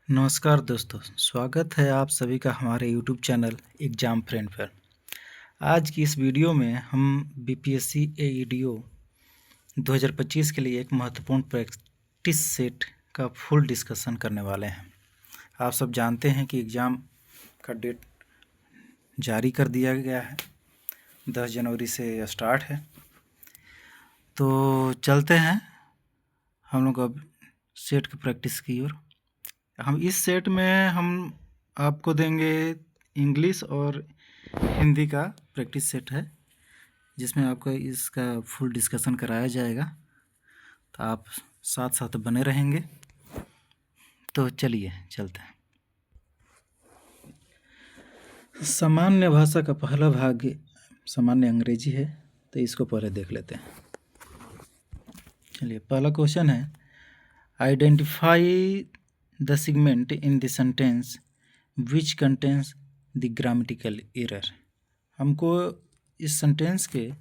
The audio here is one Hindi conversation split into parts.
नमस्कार दोस्तों, स्वागत है आप सभी का हमारे यूट्यूब चैनल एग्ज़ाम फ्रेंड पर। आज की इस वीडियो में हम बीपीएससी एईडीओ 2025 के लिए एक महत्वपूर्ण प्रैक्टिस सेट का फुल डिस्कशन करने वाले हैं। आप सब जानते हैं कि एग्ज़ाम का डेट जारी कर दिया गया है, 10 जनवरी से स्टार्ट है। तो चलते हैं हम लोग अब सेट की प्रैक्टिस की ओर। हम इस सेट में हम आपको देंगे इंग्लिश और हिंदी का प्रैक्टिस सेट है, जिसमें आपको इसका फुल डिस्कशन कराया जाएगा। तो आप साथ साथ बने रहेंगे। तो चलिए चलते हैं। सामान्य भाषा का पहला भाग सामान्य अंग्रेजी है, तो इसको पहले देख लेते हैं। चलिए, पहला क्वेश्चन है, identify the segment in the sentence which contains the grammatical error. हमको इस सेंटेंस के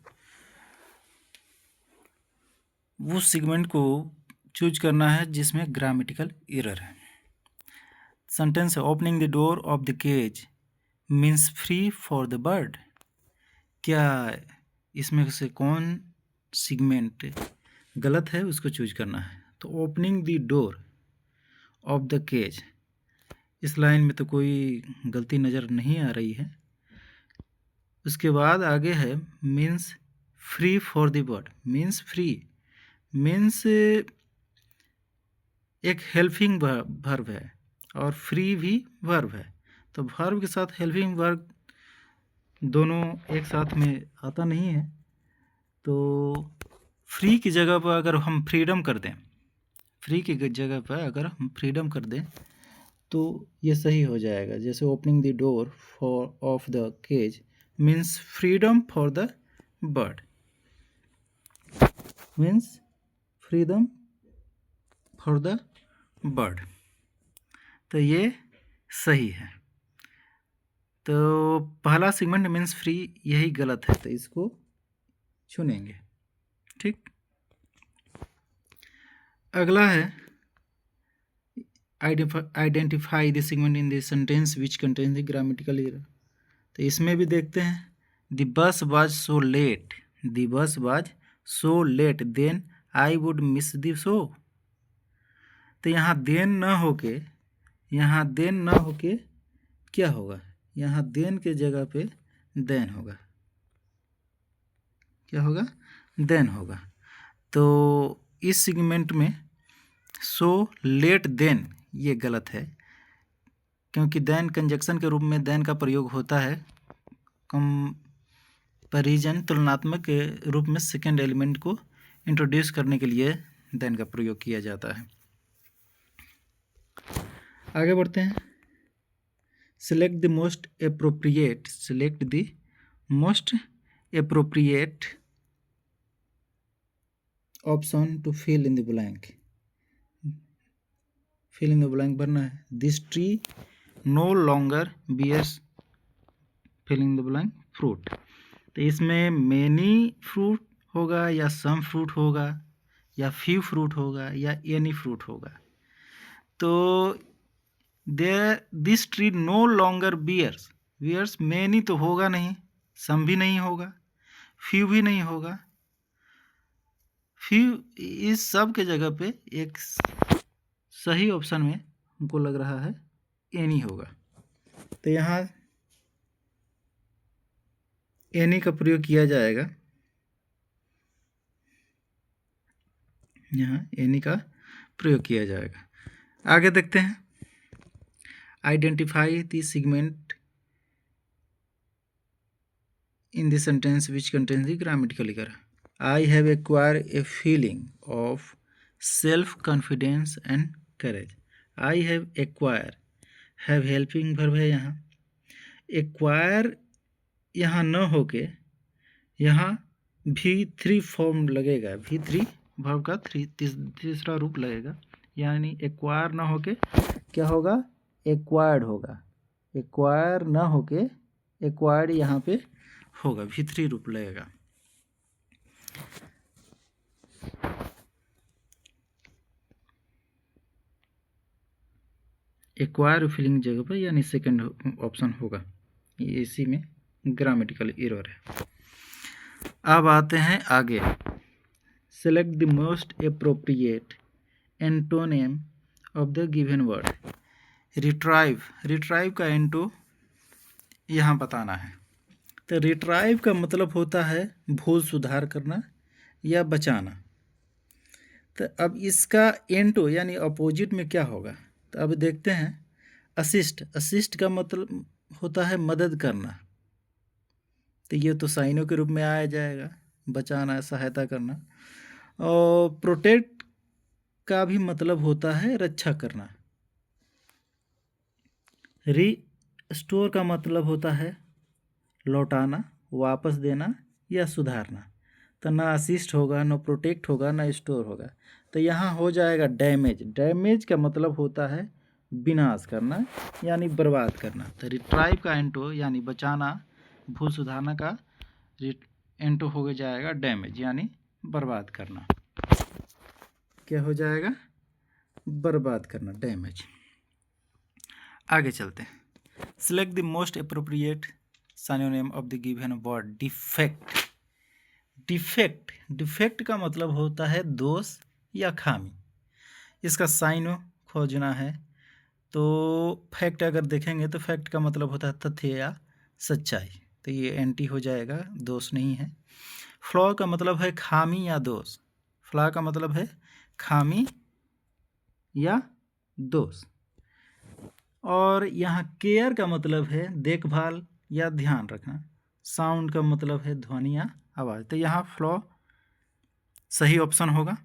वो सेगमेंट को चूज करना है जिसमें ग्रामेटिकल एरर है। सेंटेंस है, opening the door of the cage means free for the bird. क्या इसमें से कौन सेगमेंट गलत है, उसको चूज करना है। तो opening the door of the cage, इस लाइन में तो कोई गलती नज़र नहीं आ रही है। उसके बाद आगे है means free for the bird. Means free, means एक हेल्पिंग वर्ब है और फ्री भी वर्ब है। तो वर्ब के साथ हेल्पिंग वर्ब दोनों एक साथ में आता नहीं है। तो फ्री की जगह पर अगर हम फ्रीडम कर दें, फ्री की जगह पर अगर हम फ्रीडम कर दें तो ये सही हो जाएगा। जैसे opening the door for of the cage means freedom for the bird, means freedom for the bird. तो ये सही है। तो पहला सेगमेंट मीन्स फ्री, यही गलत है, तो इसको चुनेंगे। ठीक, अगला है identify the segment in the sentence which contains the grammatical error. तो इसमें भी देखते हैं, the bus was so late, the bus was so late then I would miss the show. तो यहाँ देन न होके, यहाँ देन न होके क्या होगा, यहाँ देन के जगह पे देन होगा। क्या होगा, देन होगा। तो इस सेगमेंट में सो लेट देन ये गलत है, क्योंकि देन कंजक्शन के रूप में देन का प्रयोग होता है कंपैरिजन, तुलनात्मक के रूप में सेकेंड एलिमेंट को इंट्रोड्यूस करने के लिए देन का प्रयोग किया जाता है। आगे बढ़ते हैं। Select the most appropriate, select the most appropriate option to fill in the blank. Fill in the blank भरना है। This tree no longer bears fill in the blank fruit. तो इसमें मैनी फ्रूट होगा या सम फ्रूट होगा या फ्यू फ्रूट होगा या एनी फ्रूट होगा। तो this tree no longer bears, bears many तो होगा नहीं, सम भी नहीं होगा, फ्यू भी नहीं होगा। फ्यू, इस सब के जगह पे एक सही ऑप्शन में हमको लग रहा है एनी होगा। तो यहाँ एनी का प्रयोग किया जाएगा, यहाँ एनी का प्रयोग किया जाएगा। आगे देखते हैं, identify the segment in the sentence which contains the grammatical error. I have acquired a feeling of self confidence and courage. I have acquire, have helping verb है यहाँ। एक्वायर यहाँ न होके यहाँ V3 फॉर्म लगेगा, V3 वर्ब का तीसरा रूप लगेगा, यानी एक्वायर ना होके क्या होगा, एक्वायर्ड होगा। एक्वायर ना होके एक्वायर्ड यहाँ पे होगा, V3 रूप लगेगा। एक्वायर फीलिंग जगह पर यानी सेकंड ऑप्शन होगा, इसी में ग्रामेटिकल एरर है। अब आते हैं आगे। Select the most appropriate antonym of the given word. Retrieve का एंटो यहाँ बताना है। तो रिट्राइव का मतलब होता है भूल सुधार करना या बचाना। तो अब इसका एंटो यानी अपोजिट में क्या होगा, तो अब देखते हैं। असिस्ट का मतलब होता है मदद करना, तो ये तो साइनों के रूप में आया जाएगा, बचाना, सहायता करना। और प्रोटेक्ट का भी मतलब होता है रक्षा करना। रिस्टोर का मतलब होता है लौटाना, वापस देना या सुधारना। तो ना असिस्ट होगा, ना प्रोटेक्ट होगा, ना स्टोर होगा। तो यहाँ हो जाएगा डैमेज का मतलब होता है विनाश करना यानी बर्बाद करना। तो रिट्राइव का एंटो यानी बचाना, भूल सुधारना का एंटो हो जाएगा डैमेज यानी बर्बाद करना। क्या हो जाएगा? बर्बाद करना, डैमेज। आगे चलते हैं। Select the most appropriate synonym of the given word defect का मतलब होता है दोष या खामी। इसका साइनो खोजना है। तो फैक्ट अगर देखेंगे तो फैक्ट का मतलब होता है तथ्य या सच्चाई, तो ये एंटी हो जाएगा, दोष नहीं है। फ्लॉ का मतलब है खामी या दोष, फ्लॉ का मतलब है खामी या दोष। और यहाँ केयर का मतलब है देखभाल या ध्यान रखना। साउंड का मतलब है ध्वनि या आवाज़। तो यहाँ फ्लॉ सही ऑप्शन होगा।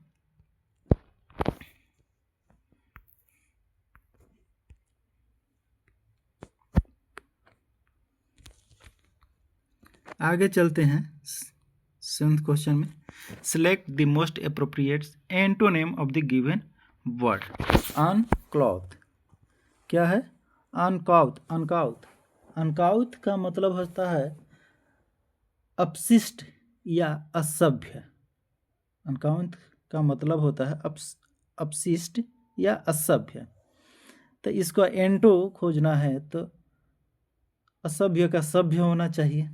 आगे चलते हैं 7th क्वेश्चन में। Select the most appropriate antonym of the given word. Unclothe क्या है? अनकाउथ का मतलब होता है अपशिष्ट या असभ्य। अनकाउथ का मतलब होता है अपशिष्ट या असभ्य। तो इसको एंटो खोजना है तो असभ्य का सभ्य होना चाहिए।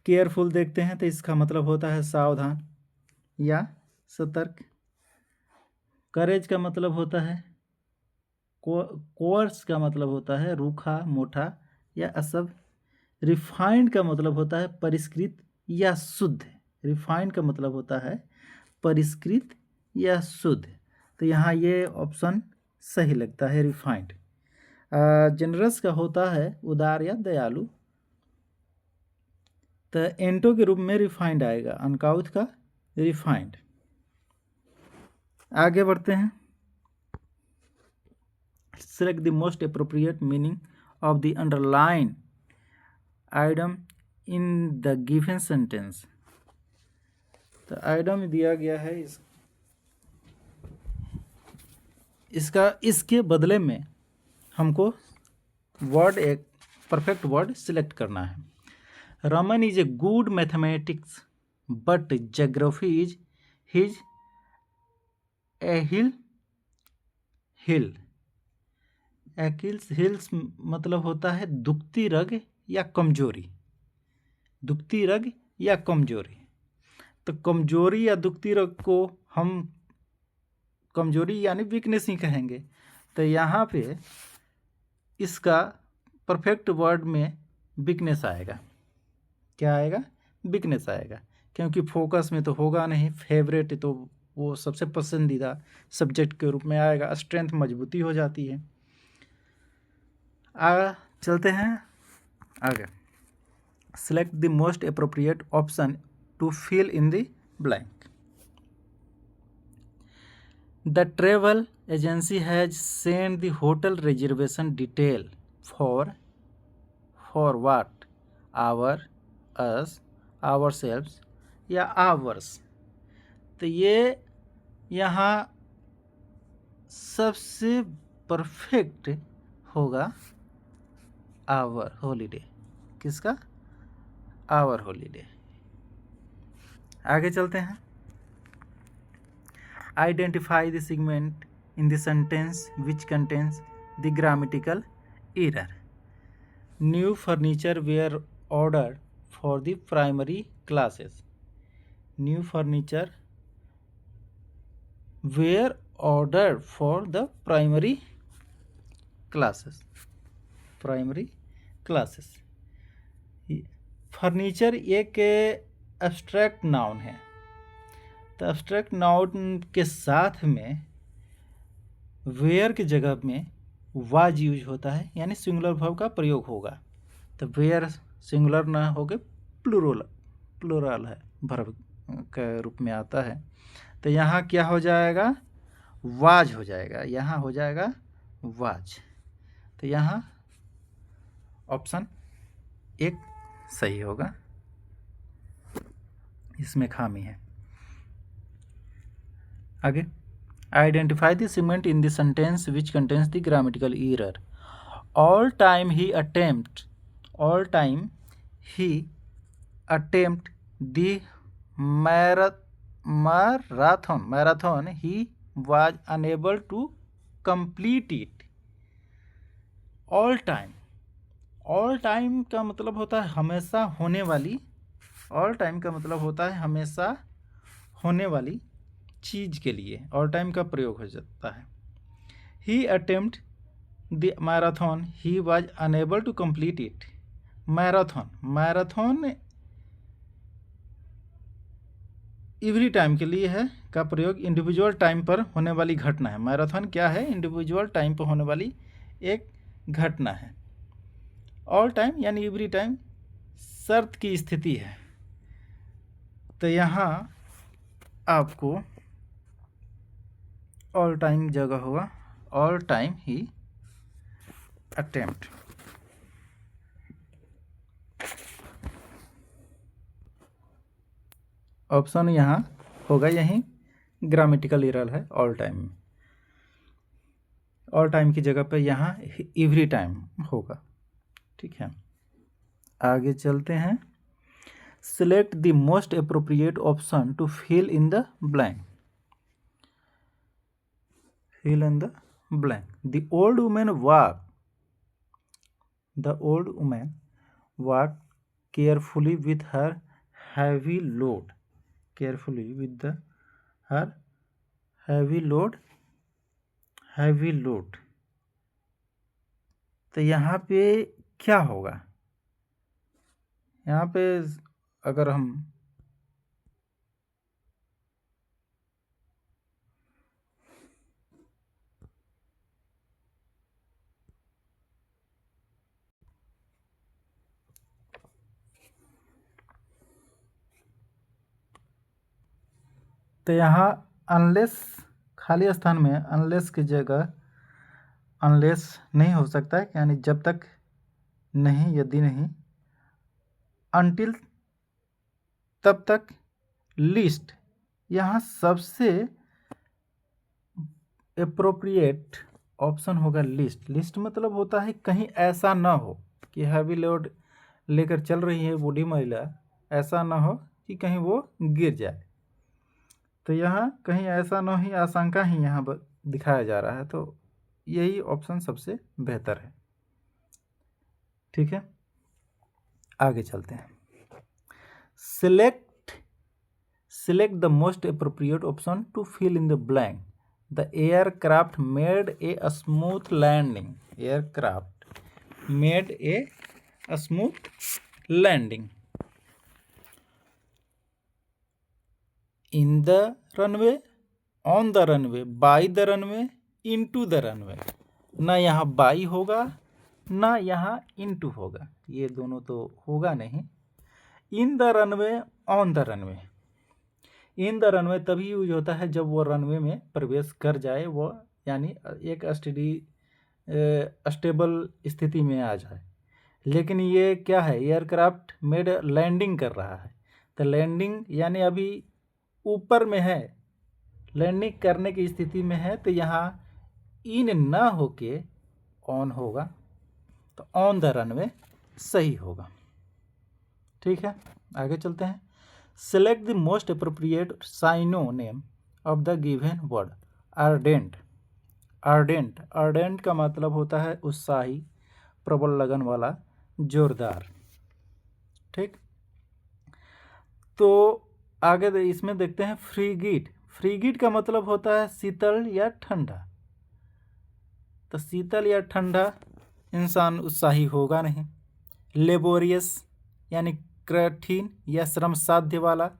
केयरफुल देखते हैं तो इसका मतलब होता है सावधान या सतर्क। करेज का मतलब होता है कोर्स का मतलब होता है रूखा, मोटा या असभ्य। रिफाइंड का मतलब होता है परिष्कृत या शुद्ध। रिफाइंड का मतलब होता है परिष्कृत या शुद्ध। तो यहाँ ये ऑप्शन सही लगता है, रिफाइंड। जनरस का होता है उदार या दयालु। तो एंटो के रूप में रिफाइंड आएगा, अनकाउथ का रिफाइंड। आगे बढ़ते हैं। Select the most appropriate meaning of the underline item in the given sentence. तो आइटम दिया गया है इसके बदले में हमको वर्ड, एक परफेक्ट वर्ड सिलेक्ट करना है। Raman is a good mathematics but geography is his a heel. Achilles heels मतलब होता है दुखती रग या कमजोरी। दुखती रग या कमजोरी। तो कमजोरी या दुखती रग को हम कमजोरी यानी वीकनेस ही कहेंगे। तो यहाँ पे इसका परफेक्ट वर्ड में वीकनेस आएगा। क्या आएगा? वीकनेस आएगा, क्योंकि फोकस में तो होगा नहीं। फेवरेट तो वो सबसे पसंदीदा सब्जेक्ट के रूप में आएगा। स्ट्रेंथ मजबूती हो जाती है। चलते हैं आगे। Select the most appropriate option to fill in the blank. The travel agency has send the hotel reservation detail for what? Our, us, ourselves या आवर्स। तो ये यहाँ सबसे परफेक्ट होगा आवर हॉलीडे। किसका? Our holiday. आगे चलते हैं। Identify the segment in the sentence which contains the grammatical error. New furniture were ordered for the primary classes. New furniture were ordered for the primary classes. Primary classes. Furniture एक एब्स्ट्रैक्ट नाउन है, तो एब्स्ट्रैक्ट नाउन के साथ में वेयर की जगह में वाज यूज होता है, यानी सिंगुलर वर्ब का प्रयोग होगा। तो वेयर सिंगुलर ना होके प्लूरल है, वर्ब के रूप में आता है। तो यहाँ क्या हो जाएगा, वाज हो जाएगा, यहाँ हो जाएगा वाज। तो यहाँ ऑप्शन एक सही होगा, इसमें खामी है। आगे, identify the segment in the sentence which contains the grammatical error. All time he attempt the marathon he was unable to complete it. All time का मतलब होता है हमेशा होने वाली, ऑल टाइम का मतलब होता है हमेशा होने वाली चीज़ के लिए ऑल टाइम का प्रयोग हो जाता है। He attempt the marathon he was unable to complete it. Marathon every time के लिए है का प्रयोग इंडिविजुअल टाइम पर होने वाली घटना है। मैराथन क्या है, इंडिविजुअल टाइम पर होने वाली एक घटना है। ऑल टाइम यानी एवरी टाइम शर्त की स्थिति है। तो यहाँ आपको ऑल टाइम जगह होगा ऑल टाइम ही अटेम्प्ट। ऑप्शन यहाँ होगा, यही ग्रामेटिकल एरर है ऑल टाइम में। ऑल टाइम की जगह पर यहाँ एवरी टाइम होगा। ठीक है, आगे चलते हैं। Select the most appropriate option to fill in the blank. Fill in the blank. The old women walked carefully with her heavy load. Carefully with her heavy load. तो यहाँ पे क्या होगा, यहाँ पे अगर हम तो यहाँ अनलेस खाली स्थान में अनलेस की जगह अनलेस नहीं हो सकता है, यानी जब तक नहीं, यदि नहीं, अनटिल तब तक, लिस्ट। यहाँ सबसे अप्रोप्रिएट ऑप्शन होगा लिस्ट। लिस्ट मतलब होता है कहीं ऐसा ना हो कि हैवी लोड लेकर चल रही है बूढ़ी महिला, ऐसा ना हो कि कहीं वो गिर जाए। तो यहाँ कहीं ऐसा न ही आशंका ही यहाँ दिखाया जा रहा है, तो यही ऑप्शन सबसे बेहतर है। ठीक है, आगे चलते हैं। Select the most appropriate option to fill in the blank. The aircraft made a smooth landing. Aircraft made a smooth landing in the runway, on the runway, by the runway, into the runway. ना यहाँ बाई होगा ना यहाँ इनटू होगा, ये दोनों तो होगा नहीं। इन the runway, on the runway. In the runway तभी यूज होता है जब वो रनवे में प्रवेश कर जाए, वो यानी एक स्टेबल स्थिति में आ जाए। लेकिन ये क्या है, एयरक्राफ्ट मेड लैंडिंग कर रहा है, तो लैंडिंग यानी अभी ऊपर में है, लैंडिंग करने की स्थिति में है, तो यहाँ इन ना होके ऑन होगा, तो ऑन द रनवे सही होगा। ठीक है, आगे चलते हैं। Select the most appropriate synonym of the given word. Ardent. Ardent, ardent का मतलब होता है उत्साही, प्रबल लगन वाला, जोरदार। ठीक, तो आगे इसमें देखते हैं फ्रीगिड। फ्रीगिड का मतलब होता है शीतल या ठंडा। तो शीतल या ठंडा इंसान उत्साही होगा नहीं। लेबोरियस यानी कठिन या श्रम साध्य वाला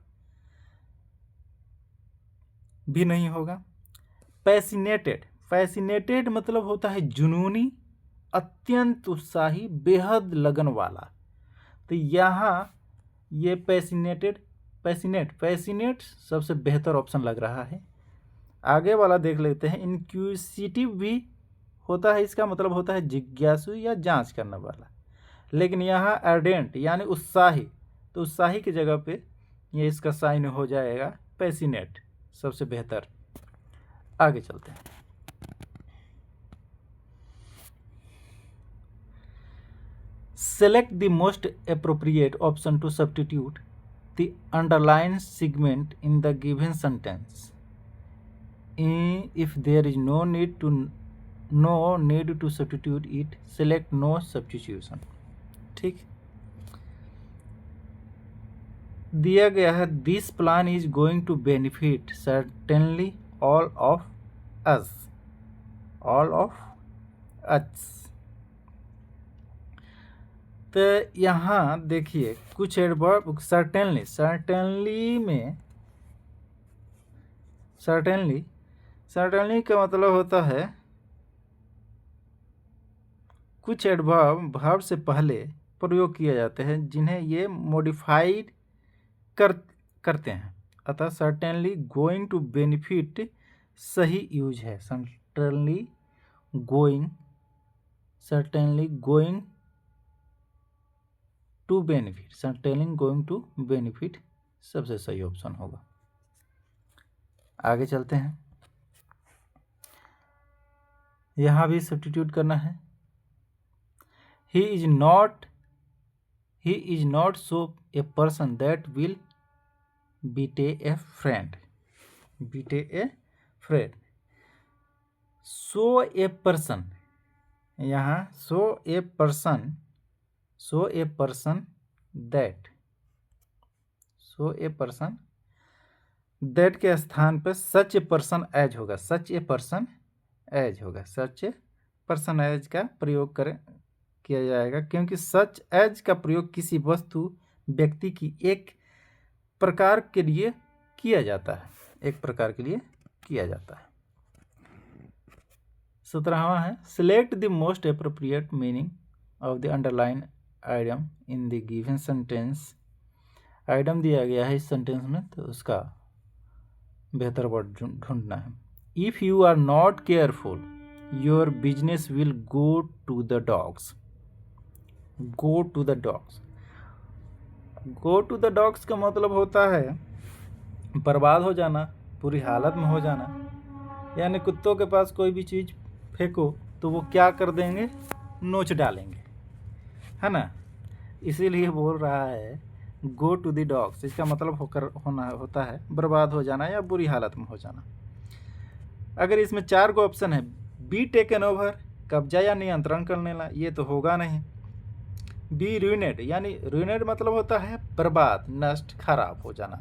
भी नहीं होगा। पैसिनेटेड, पैसिनेटेड मतलब होता है जुनूनी, अत्यंत उत्साही, बेहद लगन वाला। तो यहाँ ये पैसिनेट सबसे बेहतर ऑप्शन लग रहा है। आगे वाला देख लेते हैं। इंक्विजिटिव भी होता है, इसका मतलब होता है जिज्ञासु या जांच करने वाला। लेकिन यहाँ अर्डेंट यानी उत्साही, तो उत्साही की जगह पे ये इसका साइन हो जाएगा पैसिनेट, सबसे बेहतर। आगे चलते हैं। Select the most appropriate option to substitute the underlined segment in the given sentence. If there is no need to substitute it, select no substitution. ठीक, दिया गया है this plan is going to benefit certainly all of us. तो यहाँ देखिए कुछ एडवर्ब, सर्टेनली का मतलब होता है कुछ एडवर्ब वर्ब से पहले प्रयोग किए जाते हैं जिन्हें ये मॉडिफाइड करते हैं। अतः सर्टेनली गोइंग टू बेनिफिट सही यूज है। सर्टेनली गोइंग टू बेनिफिट सबसे सही ऑप्शन होगा। आगे चलते हैं। यहाँ भी सब्स्टिट्यूट करना है। He is not so a person that will beta A friend. So a person, यहाँ सो ए पर्सन दैट के स्थान पर सच ए पर्सन एज होगा। सच ए पर्सन एज का प्रयोग किया जाएगा, क्योंकि सच एज का प्रयोग किसी वस्तु, व्यक्ति की एक प्रकार के लिए किया जाता है। 17वां है select the most appropriate meaning of the underline item in the given sentence. Item दिया गया है इस सेंटेंस में, तो उसका बेहतर वर्ड ढूंढना है। If you are not careful your business will go to the dogs. Go to the dogs का मतलब होता है बर्बाद हो जाना, बुरी हालत में हो जाना। यानी कुत्तों के पास कोई भी चीज़ फेंको तो वो क्या कर देंगे, नोच डालेंगे, है ना। इसीलिए बोल रहा है गो टू द डॉग्स। इसका मतलब होता है बर्बाद हो जाना या बुरी हालत में हो जाना। अगर इसमें 4 गो ऑप्शन है, बी टेकन ओवर, कब्जा या नियंत्रण करने ला, ये तो होगा नहीं। बी रूइनेड, यानी रूइनेड मतलब होता है बर्बाद, नष्ट, खराब हो जाना,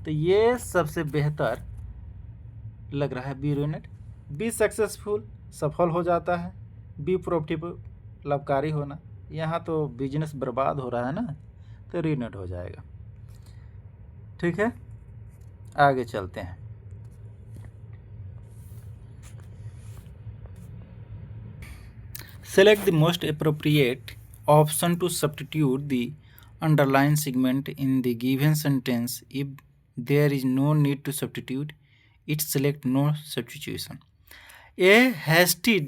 तो ये सबसे बेहतर लग रहा है बी रूइनेड। बी सक्सेसफुल, सफल हो जाता है। बी प्रॉफिटेबल, लाभकारी होना। यहाँ तो बिजनेस बर्बाद हो रहा है ना, तो रूइनेड हो जाएगा। ठीक है, आगे चलते हैं। Select the most appropriate option to substitute the underlined segment in the given sentence. If there is no need to substitute it, select no substitution. A hasty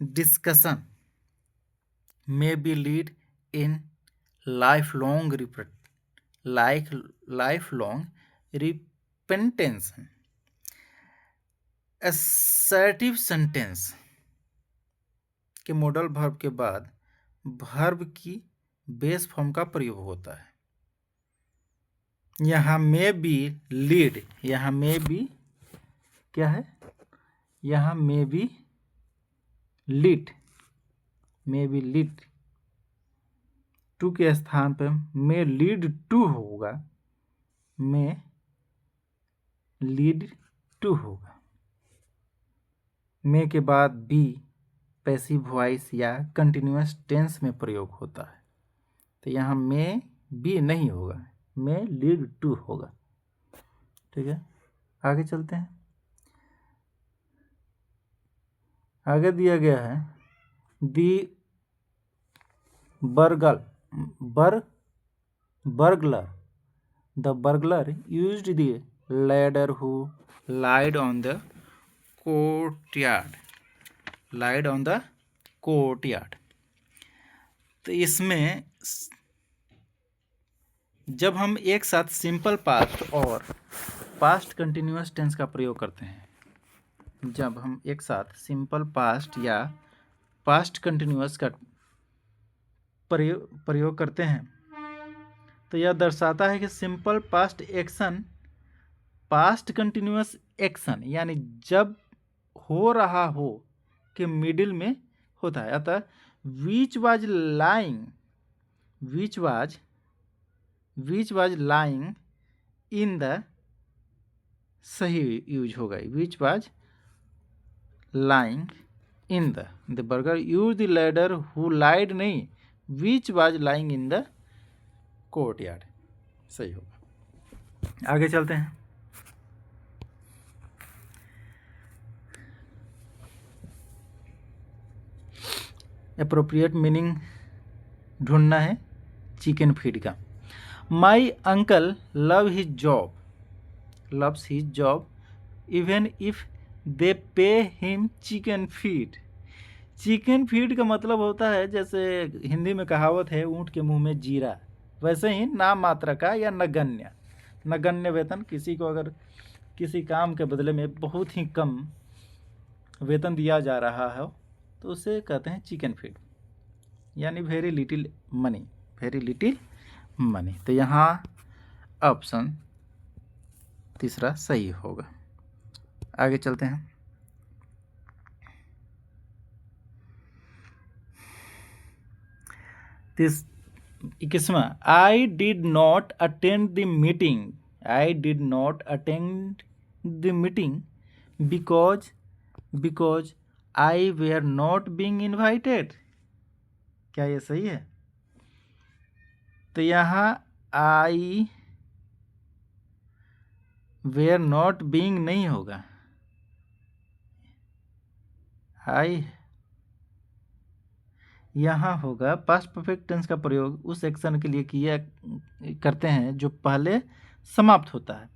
discussion may be lead in lifelong repentance. assertive sentence के मॉडल वर्ब के बाद वर्ब की बेस फॉर्म का प्रयोग होता है। यहाँ में बी लीड, यहाँ में बी क्या है, यहाँ may be lit, may be lit to के स्थान पे मे लीड टू होगा, मे लीड टू होगा। मे के बाद बी पैसिव वॉइस या कंटिन्यूअस टेंस में प्रयोग होता है, तो यहाँ मे बी नहीं होगा, मे लीड टू होगा। ठीक है, आगे चलते हैं। आगे दिया गया है दी burglar, the burglar used the ladder who lied on the courtyard। तो इसमें जब हम एक साथ सिंपल पास्ट और पास्ट कंटिन्यूअस टेंस का प्रयोग करते हैं, जब हम एक साथ सिंपल पास्ट या पास्ट कंटिन्यूअस का प्रयोग करते हैं, तो यह दर्शाता है कि simple past action past continuous action यानी जब हो रहा हो के मिडिल में होता है। अतः which was lying in the, सही यूज होगा, which was lying in the burglar use the ladder who lied, नहीं, which was lying in the courtyard, सही होगा। आगे चलते हैं। एप्रोप्रिएट मीनिंग ढूंढना है चिकन फीड का। My uncle loves his job even if they pay him chicken feed. Chicken feed का मतलब होता है, जैसे हिंदी में कहावत है, ऊँट के मुंह में जीरा, वैसे ही नाम मात्र का या नगण्य वेतन, किसी को अगर किसी काम के बदले में बहुत ही कम वेतन दिया जा रहा है तो उसे कहते हैं चिकन फीड, यानी वेरी लिटिल मनी। तो यहाँ ऑप्शन तीसरा सही होगा। आगे चलते हैं। किस्मा I did not attend the meeting because I were not being invited. क्या ये सही है? तो यहाँ आई वेयर नॉट बीइंग नहीं होगा, आई यहाँ होगा। पास्ट परफेक्ट टेंस का प्रयोग उस एक्शन के लिए किया करते हैं जो पहले समाप्त होता है।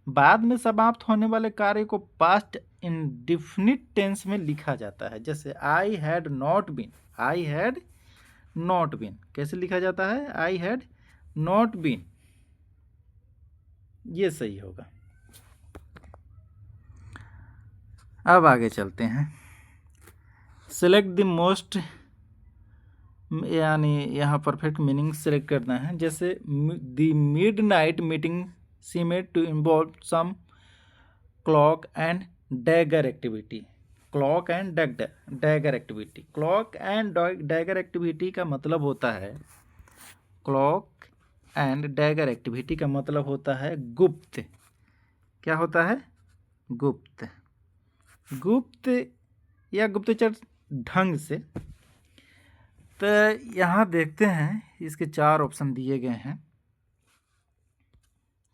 बाद में समाप्त होने वाले कार्य को पास्ट इंडेफिनिट टेंस में लिखा जाता है। जैसे आई हैड नॉट बीन, कैसे लिखा जाता है? आई हैड नॉट बीन, ये सही होगा। अब आगे चलते हैं। सेलेक्ट द मोस्ट, यानी यहाँ परफेक्ट मीनिंग सेलेक्ट करना है। जैसे the midnight meeting seemed to involve some cloak and dagger activity. Cloak and dagger activity का मतलब होता है, क्लॉक एंड डैगर एक्टिविटी का मतलब होता है गुप्त। क्या होता है? गुप्त या गुप्तचर ढंग से। तो यहाँ देखते हैं, इसके 4 ऑप्शन दिए गए हैं।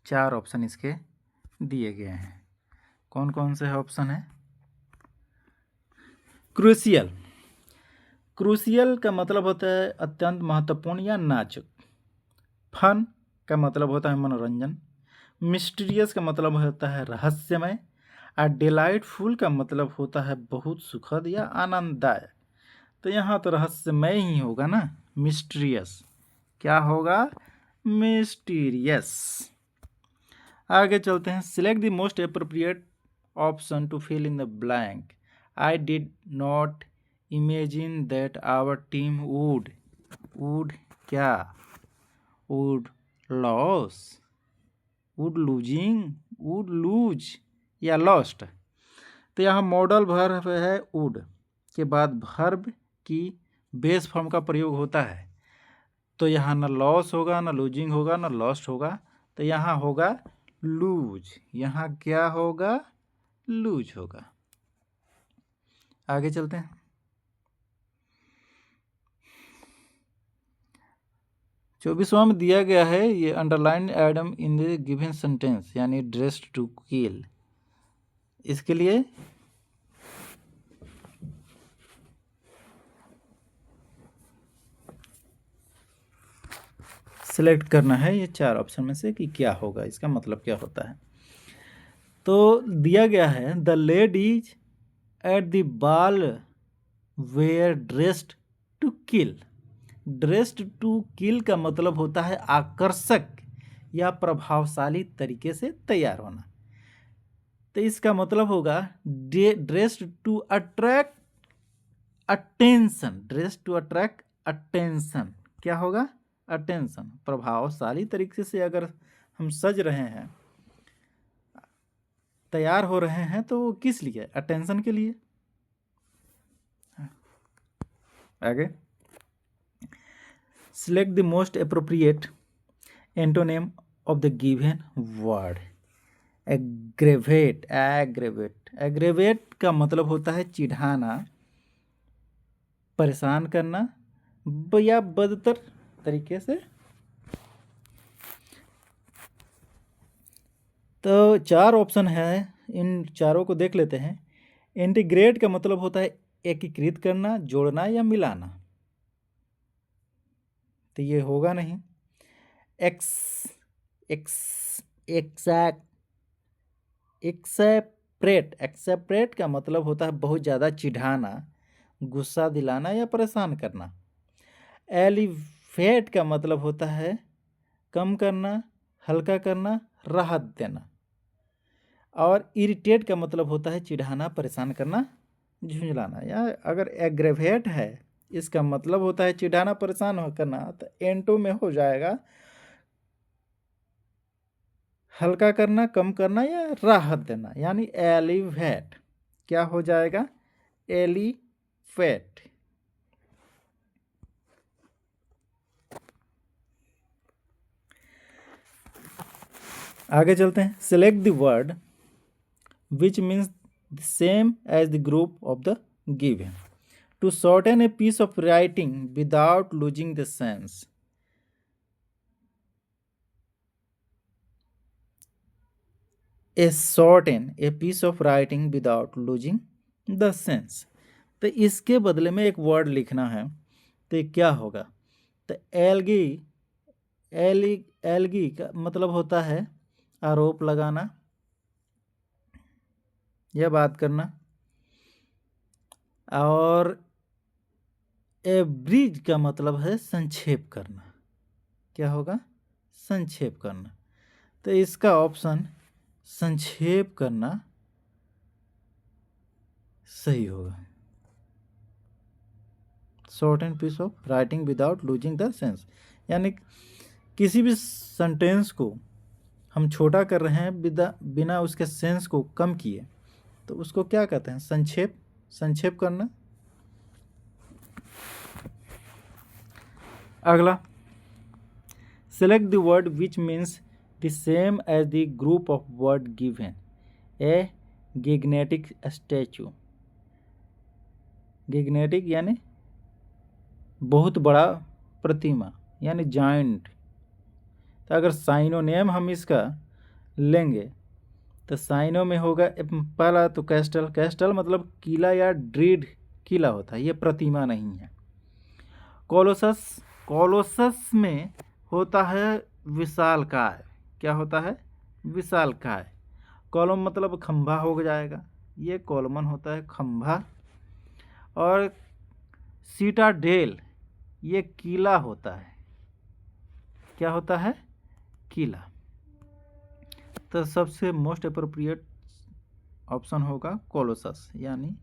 4 ऑप्शन इसके दिए गए हैं। कौन कौन से ऑप्शन है? क्रूशियल का मतलब होता है अत्यंत महत्वपूर्ण या नाजुक। फन का मतलब होता है मनोरंजन। मिस्टीरियस का मतलब होता है रहस्यमय। और डिलाइटफुल का मतलब होता है बहुत सुखद या आनंददायक। तो यहाँ तो रहस्यमय ही होगा ना, मिस्टीरियस। क्या होगा? मिस्टीरियस। आगे चलते हैं। Select the most appropriate option to fill in the blank. I did not imagine that our team would क्या? वुड लूज या लॉस्ट। तो यहाँ मॉडल वर्ब है वुड के बाद वर्ब की बेस फॉर्म का प्रयोग होता है, तो यहाँ ना लॉस होगा, ना लूजिंग होगा, ना लॉस्ट होगा, तो यहाँ होगा लूज। यहाँ क्या होगा? लूज होगा। आगे चलते हैं। 24वां में दिया गया है ये underline Adam in the given sentence, यानी ड्रेस्ड टू किल। इसके लिए सिलेक्ट करना है ये 4 ऑप्शन में से कि क्या होगा, इसका मतलब क्या होता है। तो दिया गया है the ladies at the ball were dressed to kill. Dressed to kill का मतलब होता है आकर्षक या प्रभावशाली तरीके से तैयार होना। तो इसका मतलब होगा dressed to attract attention. Dressed to attract attention क्या होगा? अटेंशन। प्रभावशाली तरीके से अगर हम सज रहे हैं, तैयार हो रहे हैं, तो वो किस लिए? अटेंशन के लिए। आगे select the most appropriate antonym of the given word. Aggravate. Aggravate. Aggravate का मतलब होता है चिढ़ाना, परेशान करना या बदतर तरीके से। तो 4 ऑप्शन है, इन चारों को देख लेते हैं। इंटीग्रेट का मतलब होता है एकीकृत करना, जोड़ना या मिलाना, तो ये होगा नहीं। एक्सेप्रेट का मतलब होता है बहुत ज़्यादा चिढ़ाना, गुस्सा दिलाना या परेशान करना। एलिवेट का मतलब होता है कम करना, हल्का करना, राहत देना। और इरिटेट का मतलब होता है चिढ़ाना, परेशान करना, झुंझलाना। या अगर एग्रेवेट है, इसका मतलब होता है चिढ़ाना, परेशान करना, तो एंटो में हो जाएगा हल्का करना, कम करना या राहत देना, यानी एलिवेट। क्या हो जाएगा? एलिवेट। आगे चलते हैं। Select the word which means the same as the group of the given to shorten a piece of writing without losing the sense. Shorten a piece of writing without losing the sense. तो इसके बदले में एक वर्ड लिखना है, तो क्या होगा? तो एल्गी का मतलब होता है आरोप लगाना या बात करना। और एब्रिज का मतलब है संक्षेप करना। क्या होगा? संक्षेप करना। तो इसका ऑप्शन संक्षेप करना सही होगा। Shorten piece of writing without losing the sense, यानी किसी भी सेंटेंस को हम छोटा कर रहे हैं बिना उसके सेंस को कम किए, तो उसको क्या कहते हैं? संक्षेप करना। अगला, select the word which means the same as the group of word given. A gigantic statue. Gigantic यानी बहुत बड़ा प्रतिमा, यानी जाइंट। तो अगर साइनोनेम हम इसका लेंगे तो साइनो में होगा पहला तो कैस्टल। कैस्टल मतलब किला या ड्रीड किला होता है, ये प्रतिमा नहीं है। कोलोसस में होता है विशालकाय। क्या होता है? विशालकाय। कॉलम मतलब खंभा हो जाएगा, ये कॉलमन होता है खंभा। और सीटाडेल ये किला होता है। क्या होता है? किला। तो सबसे मोस्ट अप्रोप्रिएट ऑप्शन होगा कोलोसस, यानी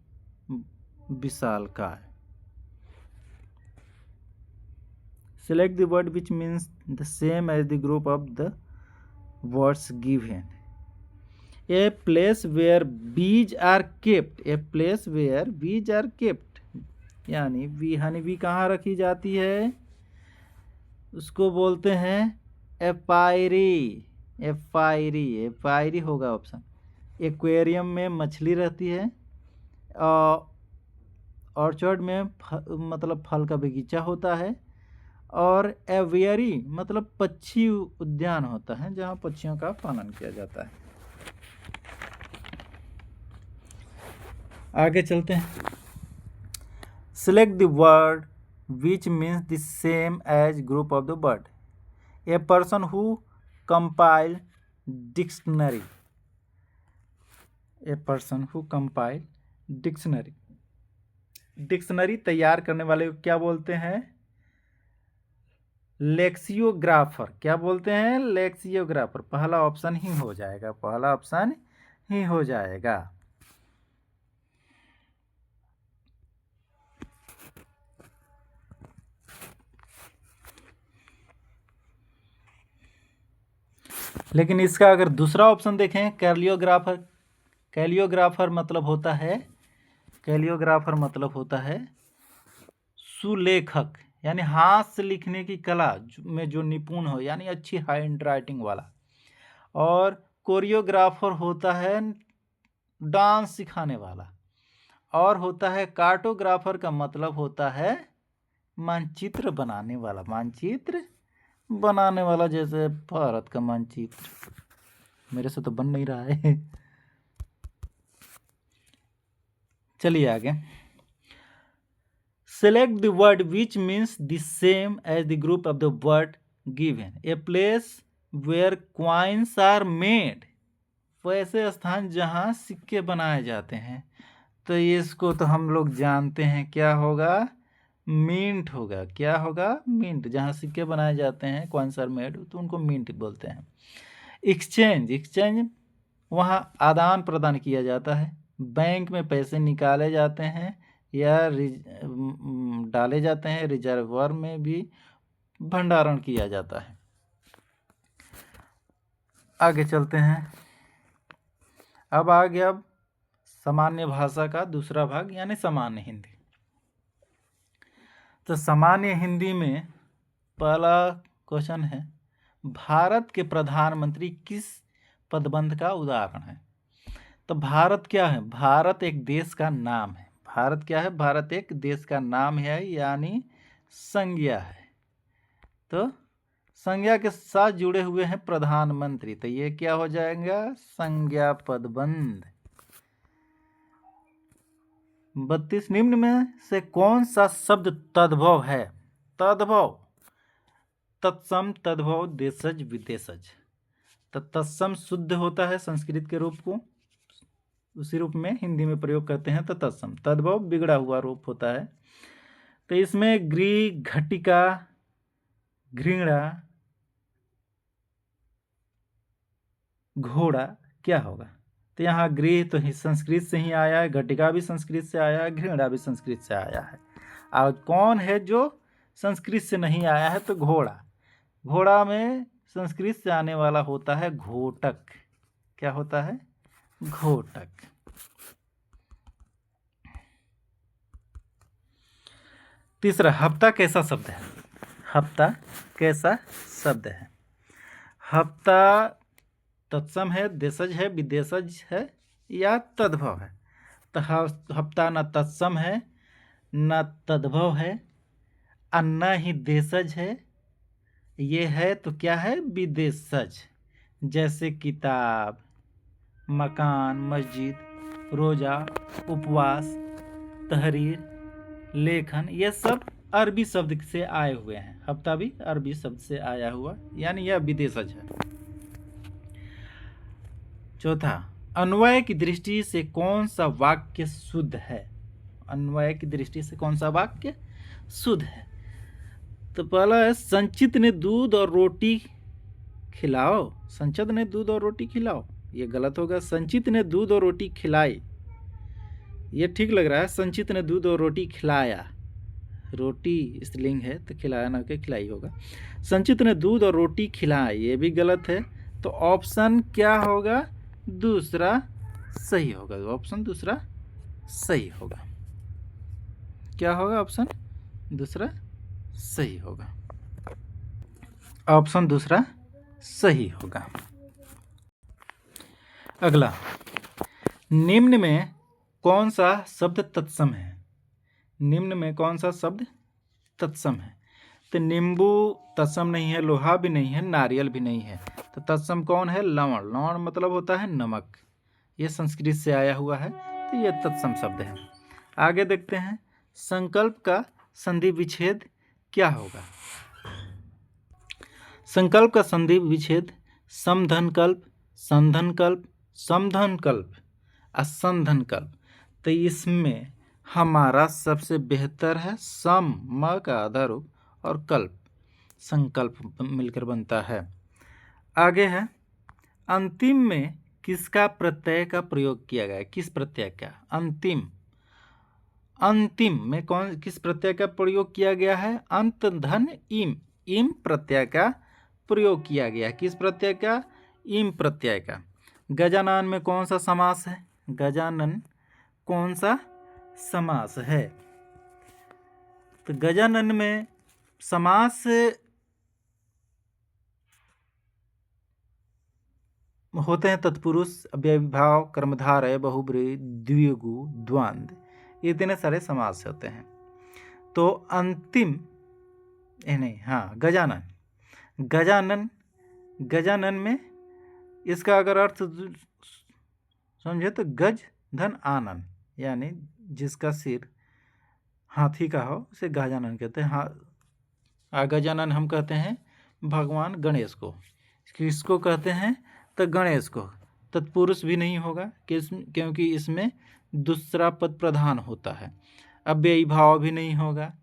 विशालकाय। Select the word which means the same as the group of the words given. A place where bees are kept, a place where bees are kept, यानी हनी बी कहाँ रखी जाती है, उसको बोलते हैं एपायरी। एपायरी, एपायरी होगा ऑप्शन। एक्वेरियम में मछली रहती है, ऑर्चर्ड में मतलब फल का बगीचा होता है, और एवियरी मतलब पक्षी उद्यान होता है जहाँ पक्षियों का पालन किया जाता है। आगे चलते हैं। Select the word which means the same as group of the word. A person who compile dictionary. A person who compile dictionary. Dictionary तैयार करने वाले को क्या बोलते हैं, लेक्सियोग्राफर। क्या बोलते हैं, लेक्सियोग्राफर। पहला ऑप्शन ही हो जाएगा, पहला ऑप्शन ही हो जाएगा। लेकिन इसका अगर दूसरा ऑप्शन देखें, कैलियोग्राफर। कैलियोग्राफर मतलब होता है, कैलियोग्राफर मतलब होता है सुलेखक, यानी हाथ से लिखने की कला में जो निपुण हो, यानी अच्छी हैंड राइटिंग वाला। और कोरियोग्राफर होता है डांस सिखाने वाला। और होता है कार्टोग्राफर का मतलब होता है मानचित्र बनाने वाला, मानचित्र बनाने वाला, जैसे भारत का मानचित्र। मेरे से तो बन नहीं रहा है। चलिए आगे। Select the word which means the same as the group of the word given. A place where coins are made, वैसे स्थान जहाँ सिक्के बनाए जाते हैं। तो इसको तो हम लोग जानते हैं, क्या होगा, मिंट होगा। क्या होगा, मिंट। जहाँ सिक्के बनाए जाते हैं, क्वाइंस आर मेड, तो उनको मिंट बोलते हैं। एक्सचेंज, एक्सचेंज वहाँ आदान प्रदान किया जाता है। बैंक में पैसे निकाले जाते हैं या डाले जाते हैं, रिजर्वर में भी भंडारण किया जाता है। आगे चलते हैं। अब आ गया सामान्य भाषा का दूसरा भाग, यानी सामान्य हिंदी। तो सामान्य हिंदी में पहला क्वेश्चन है, भारत के प्रधानमंत्री किस पदबंध का उदाहरण है। तो भारत क्या है, भारत एक देश का नाम है। भारत क्या है, भारत एक देश का नाम है, यानी संज्ञा है। तो संज्ञा के साथ जुड़े हुए हैं प्रधानमंत्री, तो ये क्या हो जाएगा, संज्ञा पदबंध। 32 निम्न में से कौन सा शब्द तद्भव है। तद्भव, तत्सम, तद्भव, देशज, विदेशज। तो तत्सम शुद्ध होता है संस्कृत के रूप को, उसी रूप में हिंदी में प्रयोग करते हैं। तो तत्सम, तद्भव बिगड़ा हुआ रूप होता है। तो इसमें गृह, घटिका, घृणा, घोड़ा क्या होगा। तो यहाँ गृह तो संस्कृत से ही आया है, घटिका भी संस्कृत से आया है, घृणा भी संस्कृत से आया है। और कौन है जो संस्कृत से नहीं आया है, तो घोड़ा। घोड़ा में संस्कृत से आने वाला होता है घोटक। क्या होता है, घोटक। तीसरा, हफ्ता कैसा शब्द है। हफ्ता कैसा शब्द है। हफ्ता तत्सम है, देशज है, विदेशज है, या तद्भव है। तो हफ्ता न तत्सम है, न तद्भव है, और न ही देशज है। ये है तो क्या है, विदेशज। जैसे किताब, मकान, मस्जिद, रोजा, उपवास, तहरीर, लेखन, ये सब अरबी शब्द से आए हुए हैं। हफ्ता भी अरबी शब्द से आया हुआ, यानी यह विदेशज है। चौथा, अन्वय की दृष्टि से कौन सा वाक्य शुद्ध है। अन्वय की दृष्टि से कौन सा वाक्य शुद्ध है। तो पहला है, संचित ने दूध और रोटी खिलाओ। संचित ने दूध और रोटी खिलाओ, ये गलत होगा। संचित ने दूध और रोटी खिलाई, ये ठीक लग रहा है। संचित ने दूध और रोटी खिलाया, रोटी स्त्रीलिंग है तो खिलाया ना के खिलाई होगा। संचित ने दूध और रोटी खिलाई, ये भी गलत है। तो ऑप्शन क्या होगा, दूसरा सही होगा। ऑप्शन दूसरा सही होगा। क्या होगा? ऑप्शन दूसरा सही होगा। ऑप्शन दूसरा सही होगा। अगला, निम्न में कौन सा शब्द तत्सम है? निम्न में कौन सा शब्द तत्सम है? तो नींबू तत्सम नहीं है, लोहा भी नहीं है, नारियल भी नहीं है। तो तत्सम कौन है? लवण। लवण मतलब होता है नमक। ये संस्कृत से आया हुआ है, तो ये तत्सम शब्द है। आगे देखते हैं, संकल्प का संधि विच्छेद क्या होगा? संकल्प का संधि विच्छेद समधनकल्प, संधनकल्प, समधनकल्प, असंधनकल्प। तो इसमें हमारा सबसे बेहतर है सम, म का आधा रूप, और कल्प, संकल्प मिलकर बनता है। आगे है, अंतिम में किसका प्रत्यय का प्रयोग किया गया है? किस प्रत्यय का? अंतिम। अंतिम में किस प्रत्यय का प्रयोग किया गया है? अंत धन इम, इम प्रत्यय का प्रयोग किया गया है। किस प्रत्यय का? इम प्रत्यय का। गजानन में कौन सा समास है? गजानन कौन सा समास है? तो गजानन में समास होते हैं तत्पुरुष, अव्ययीभाव, कर्मधारय, बहुब्रीहि, द्विगु, द्वंद्व, ये इतने सारे समास होते हैं। तो अंतिम नहीं, हाँ, गजानन। गजानन, गजानन में इसका अगर अर्थ समझे तो गज धन आनन, यानी जिसका सिर हाथी का हो उसे गजानन कहते हैं। हाँ, गजानन हम कहते हैं भगवान गणेश को। किसको कहते हैं? तो गणेश को। तत्पुरुष भी नहीं होगा क्योंकि इसमें दूसरा पद प्रधान होता है। अव्ययी भाव भी नहीं होगा,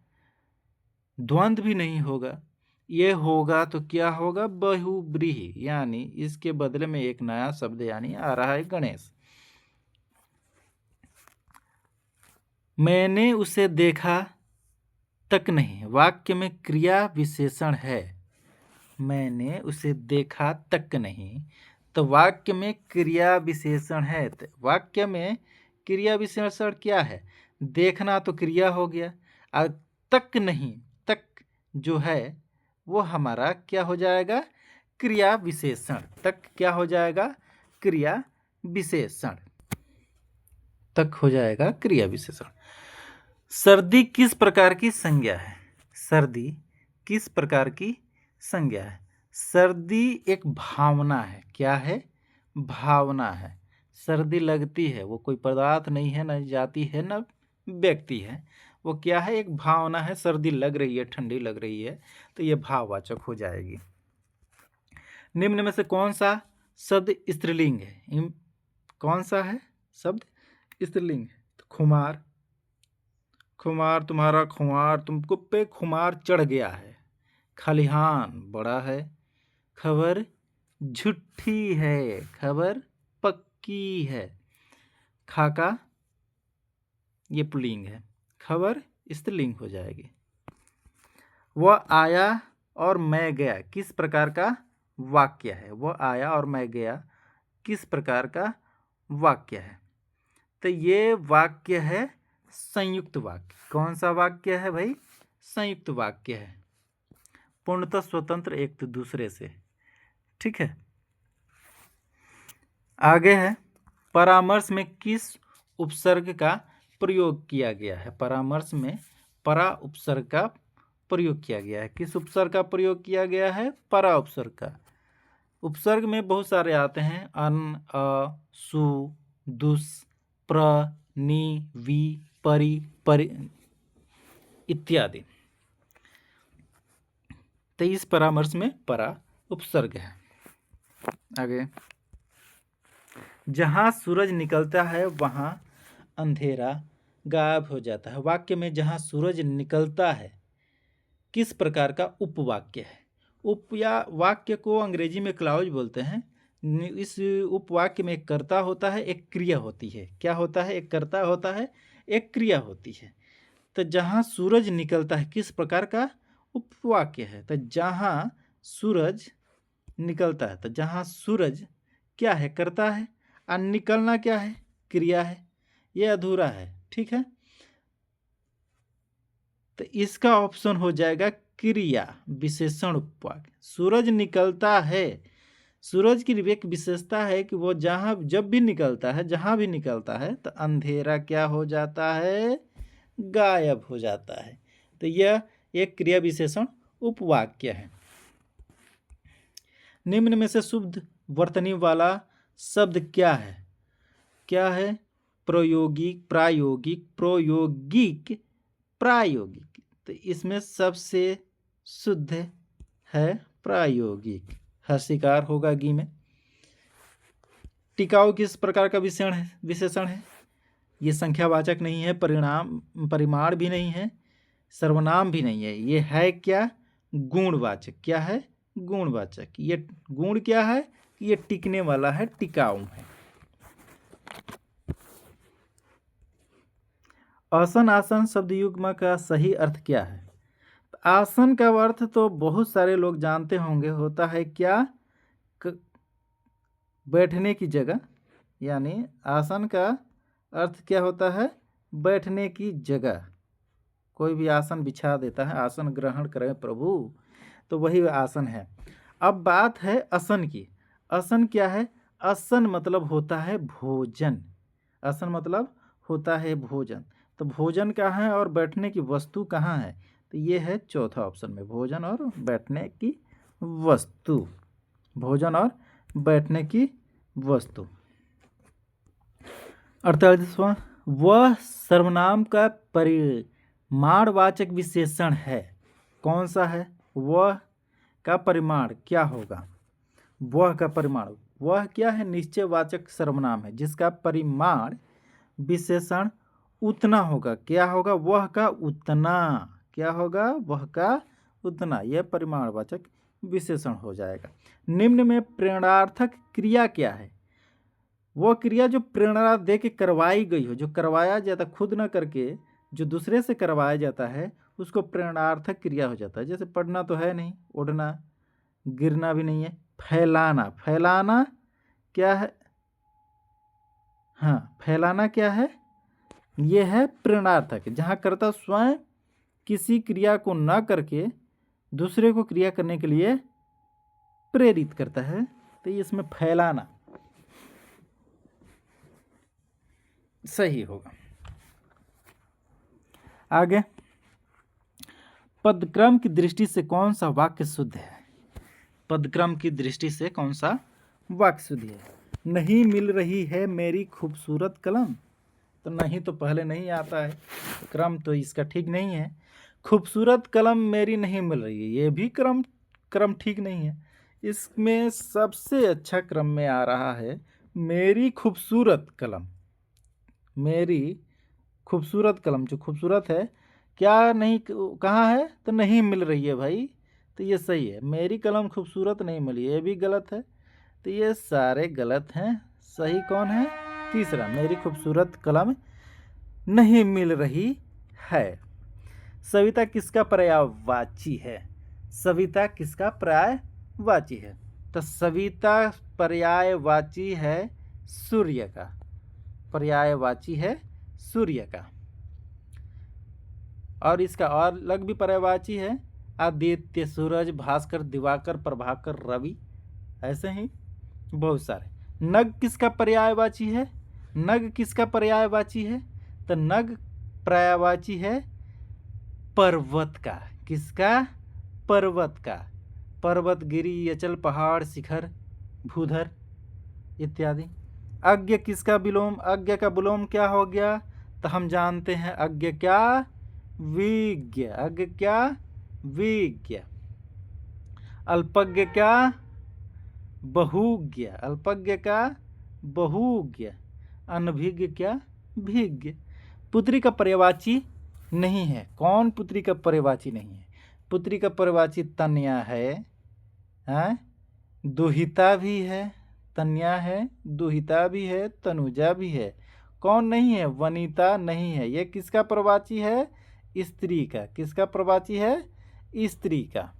द्वंद्व भी नहीं होगा। ये होगा तो क्या होगा? बहुब्रीहि, यानी इसके बदले में एक नया शब्द यानी आ रहा है गणेश। मैंने उसे देखा तक नहीं, वाक्य में क्रिया विशेषण है। मैंने उसे देखा तक नहीं, तो वाक्य में क्रिया विशेषण है। तो वाक्य में क्रिया विशेषण क्या है? देखना तो क्रिया हो गया, और तक नहीं, तक जो है वो हमारा क्या हो जाएगा? क्रिया विशेषण। तक क्या हो जाएगा? क्रिया विशेषण। तक हो जाएगा क्रिया विशेषण। सर्दी किस प्रकार की संज्ञा है? सर्दी किस प्रकार की संज्ञा है? सर्दी एक भावना है। क्या है? भावना है। सर्दी लगती है, वो कोई पदार्थ नहीं है, न जाति है, न व्यक्ति है। वो क्या है? एक भावना है। सर्दी लग रही है, ठंडी लग रही है, तो ये भाववाचक हो जाएगी। निम्न में से कौन सा शब्द स्त्रीलिंग है? कौन सा है शब्द स्त्रीलिंग? तो खुमार। खुमार, तुम्हारा खुमार, तुमको पे खुमार चढ़ गया है। खलिहान बड़ा है। खबर झूठी है, खबर पक्की है। खाका ये पुल्लिंग है, खबर स्त्रीलिंग हो जाएगी। वह आया और मैं गया किस प्रकार का वाक्य है? वह आया और मैं गया किस प्रकार का वाक्य है? तो ये वाक्य है संयुक्त वाक्य। कौन सा वाक्य है भाई? संयुक्त वाक्य है, पूर्णतः स्वतंत्र एक तो दूसरे से। ठीक है। आगे है, परामर्श में किस उपसर्ग का प्रयोग किया गया है? परामर्श में परा उपसर्ग का प्रयोग किया गया है। किस उपसर्ग का प्रयोग किया गया है? परा उपसर्ग का। उपसर्ग में बहुत सारे आते हैं, अन, अ, सु, दुस, प्र, नि, वि, परि, परि इत्यादि। तो इस परामर्श में परा उपसर्ग है। आगे, जहाँ सूरज निकलता है वहाँ अंधेरा गायब हो जाता है। वाक्य में जहाँ सूरज निकलता है किस प्रकार का उपवाक्य है? उप या वाक्य को अंग्रेजी में क्लाउज बोलते हैं। इस उपवाक्य में एक कर्ता होता है, एक क्रिया होती है। क्या होता है? एक कर्ता होता है, एक क्रिया होती है। तो जहाँ सूरज निकलता है किस प्रकार का उपवाक्य है? तो जहाँ सूरज निकलता है, तो जहाँ सूरज क्या है? कर्ता है, और निकलना क्या है? क्रिया है, ये अधूरा है। ठीक है, तो इसका ऑप्शन हो जाएगा क्रिया विशेषण उपवाक्य। सूरज निकलता है, सूरज की एक विशेषता है कि वो जब भी निकलता है, जहां भी निकलता है, तो अंधेरा क्या हो जाता है? गायब हो जाता है। तो यह एक क्रिया विशेषण उपवाक्य है। निम्न में से शुद्ध वर्तनी वाला शब्द क्या है? क्या है? प्रायोगिक, प्रायोगिक, प्रायोगिक, प्रायोगिक। तो इसमें सबसे शुद्ध है प्रायोगिक। हर्षिकार होगा गी में। टिकाऊ किस प्रकार का विशेषण है? ये संख्यावाचक नहीं है, परिमाण भी नहीं है, सर्वनाम भी नहीं है। ये है क्या? गुणवाचक। क्या है? गुणवाचक। ये गुण क्या है? ये टिकने वाला है, टिकाऊ है। आसन आसन शब्द युग्म का सही अर्थ क्या है? आसन का अर्थ तो बहुत सारे लोग जानते होंगे, होता है क्या? बैठने की जगह। यानी आसन का अर्थ क्या होता है? बैठने की जगह। कोई भी आसन बिछा देता है, आसन ग्रहण करें प्रभु, तो वही आसन है। अब बात है असन की। असन क्या है? असन मतलब होता है भोजन। असन मतलब होता है भोजन। तो भोजन कहाँ है और बैठने की वस्तु कहाँ है? तो ये है चौथा ऑप्शन में, भोजन और बैठने की वस्तु। भोजन और बैठने की वस्तु। 48वां, वह सर्वनाम का परिमाणवाचक विशेषण है। कौन सा है? वह का परिमाण क्या होगा? वह का परिमाण, वह क्या है? निश्चयवाचक सर्वनाम है जिसका परिमाण विशेषण उतना होगा। क्या होगा? वह का उतना। क्या होगा? वह का उतना। यह परिमाणवाचक विशेषण हो जाएगा। निम्न में प्रेरणार्थक क्रिया क्या है? वह क्रिया जो प्रेरणा दे के करवाई गई हो, जो करवाया जाता, खुद न करके जो दूसरे से करवाया जाता है, उसको प्रेरणार्थक क्रिया हो जाता है। जैसे पढ़ना तो है नहीं, उड़ना, गिरना भी नहीं है। फैलाना, फैलाना क्या है? हाँ, फैलाना क्या है? यह है प्रेरणार्थक, जहाँ कर्ता स्वयं किसी क्रिया को न करके दूसरे को क्रिया करने के लिए प्रेरित करता है। तो इसमें फैलाना सही होगा। आगे, पदक्रम की दृष्टि से कौन सा वाक्य शुद्ध है? पदक्रम की दृष्टि से कौन सा वाक्य शुद्ध है? नहीं मिल रही है मेरी खूबसूरत कलम। तो नहीं तो पहले नहीं आता है, क्रम तो इसका ठीक नहीं है। खूबसूरत कलम मेरी नहीं मिल रही है, ये भी क्रम ठीक नहीं है। इसमें सबसे अच्छा क्रम में आ रहा है मेरी खूबसूरत कलम। मेरी खूबसूरत कलम, जो खूबसूरत है, क्या नहीं, कहाँ है? तो नहीं मिल रही है भाई। तो ये सही है, मेरी कलम खूबसूरत नहीं मिली, ये भी गलत है। तो ये सारे गलत हैं। सही कौन है? तीसरा, मेरी खूबसूरत कलम नहीं मिल रही है। सविता किसका पर्यायवाची है? सविता किसका पर्यायवाची है? तो सविता पर्यायवाची है सूर्य का। पर्यायवाची है सूर्य का। और इसका और अलग भी पर्यायवाची है, आदित्य, सूरज, भास्कर, दिवाकर, प्रभाकर, रवि, ऐसे ही बहुत सारे। नग किसका पर्यायवाची है? नग किसका पर्यायवाची है? तो नग पर्यायवाची है पर्वत का। किसका? पर्वत का। पर्वत, गिरी, अचल, पहाड़, शिखर, भूधर इत्यादि। अज्ञ किसका विलोम? अज्ञ का विलोम क्या हो गया? तो हम जानते हैं अज्ञ क्या? विज्ञ। अज्ञ क्या? विज्ञ। अल्पज्ञ क्या? बहुज्ञ। अल्पज्ञ का बहुज्ञ। अनभिज्ञ क्या? भिज्ञ। पुत्री का पर्यायवाची नहीं है। कौन पुत्री का पर्यायवाची नहीं है? पुत्री का पर्यायवाची तन्या है, हैं? दुहिता भी है, तन्या है, दुहिता भी है, तनुजा भी है। कौन नहीं है? वनिता नहीं है। ये किसका पर्यायवाची है? स्त्री का। किसका पर्यायवाची है? स्त्री का।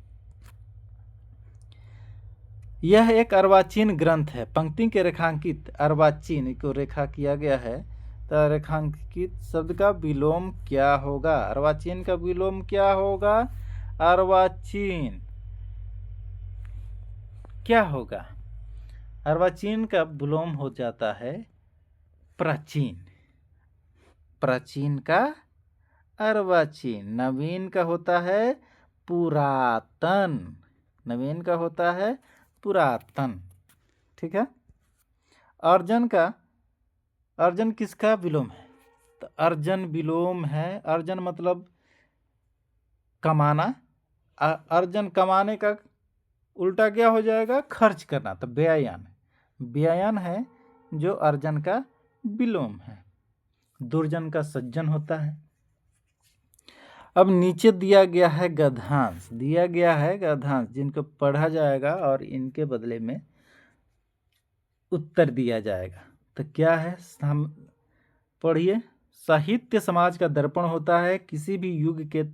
यह एक अर्वाचीन ग्रंथ है। पंक्ति के रेखांकित अर्वाचीन को रेखा किया गया है, तो रेखांकित शब्द का विलोम क्या होगा? अर्वाचीन का विलोम क्या होगा? अर्वाचीन क्या होगा? अर्वाचीन का विलोम हो जाता है प्राचीन। प्राचीन का अर्वाचीन। नवीन का होता है पुरातन। नवीन का होता है पुरातन। ठीक है। अर्जन किसका विलोम है? तो अर्जन विलोम है। अर्जन मतलब कमाना। अर्जन कमाने का उल्टा क्या हो जाएगा? खर्च करना। तो व्ययन। व्ययन है जो अर्जन का विलोम है। दुर्जन का सज्जन होता है। अब नीचे दिया गया है गद्यांश। दिया गया है गद्यांश जिनको पढ़ा जाएगा और इनके बदले में उत्तर दिया जाएगा। तो क्या है? हम पढ़िए। साहित्य समाज का दर्पण होता है। किसी भी युग के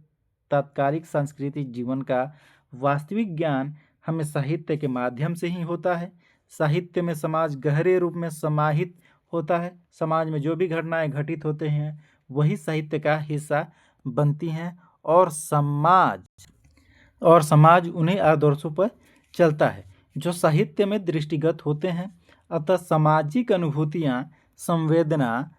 तात्कालिक सांस्कृतिक जीवन का वास्तविक ज्ञान हमें साहित्य के माध्यम से ही होता है। साहित्य में समाज गहरे रूप में समाहित होता है। समाज में जो भी घटनाएं घटित होते हैं वही साहित्य का हिस्सा बनती हैं और समाज उन्हीं आदर्शों पर चलता है जो साहित्य में दृष्टिगत होते हैं। अतः सामाजिक अनुभूतियाँ, संवेदना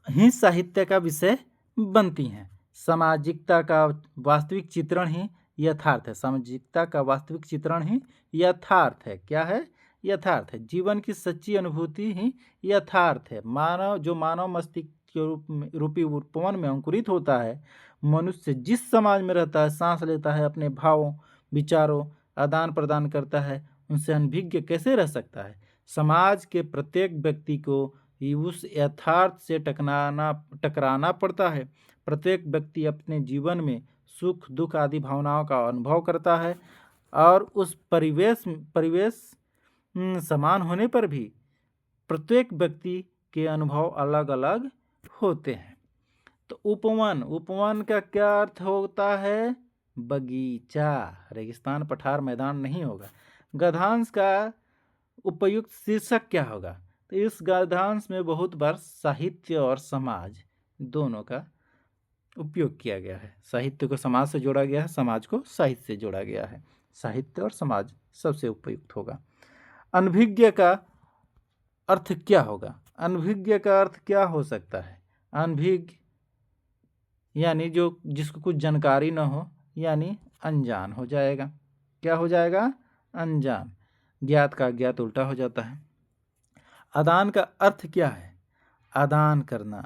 ही साहित्य का विषय बनती हैं। सामाजिकता का वास्तविक चित्रण ही यथार्थ है। सामाजिकता का वास्तविक चित्रण ही यथार्थ है। क्या है? यथार्थ है। जीवन की सच्ची अनुभूति ही यथार्थ है। मानव मस्तिष्क के रूपी उपवन में अंकुरित होता है। मनुष्य जिस समाज में रहता है, सांस लेता है, अपने भावों विचारों आदान प्रदान करता है, उनसे अनभिज्ञ कैसे रह सकता है? समाज के प्रत्येक व्यक्ति को उस यथार्थ से टकराना पड़ता है। प्रत्येक व्यक्ति अपने जीवन में सुख दुख आदि भावनाओं का अनुभव करता है और उस परिवेश समान होने पर भी प्रत्येक व्यक्ति के अनुभव अलग अलग होते हैं। तो उपवन का क्या अर्थ होता है? बगीचा। रेगिस्तान पठार मैदान नहीं होगा। गद्यांश का उपयुक्त शीर्षक क्या होगा? तो इस गद्यांश में बहुत बार साहित्य और समाज दोनों का उपयोग किया गया है। साहित्य को समाज से जोड़ा गया है, समाज को साहित्य से जोड़ा गया है। साहित्य और समाज सबसे उपयुक्त होगा। अनभिज्ञ का अर्थ क्या होगा? अनभिज्ञ का अर्थ क्या हो सकता है? अनभिज्ञ यानी जिसको कुछ जानकारी न हो, यानी अनजान हो जाएगा। क्या हो जाएगा? अनजान। ज्ञात का ज्ञात उल्टा हो जाता है। आदान का अर्थ क्या है? आदान करना।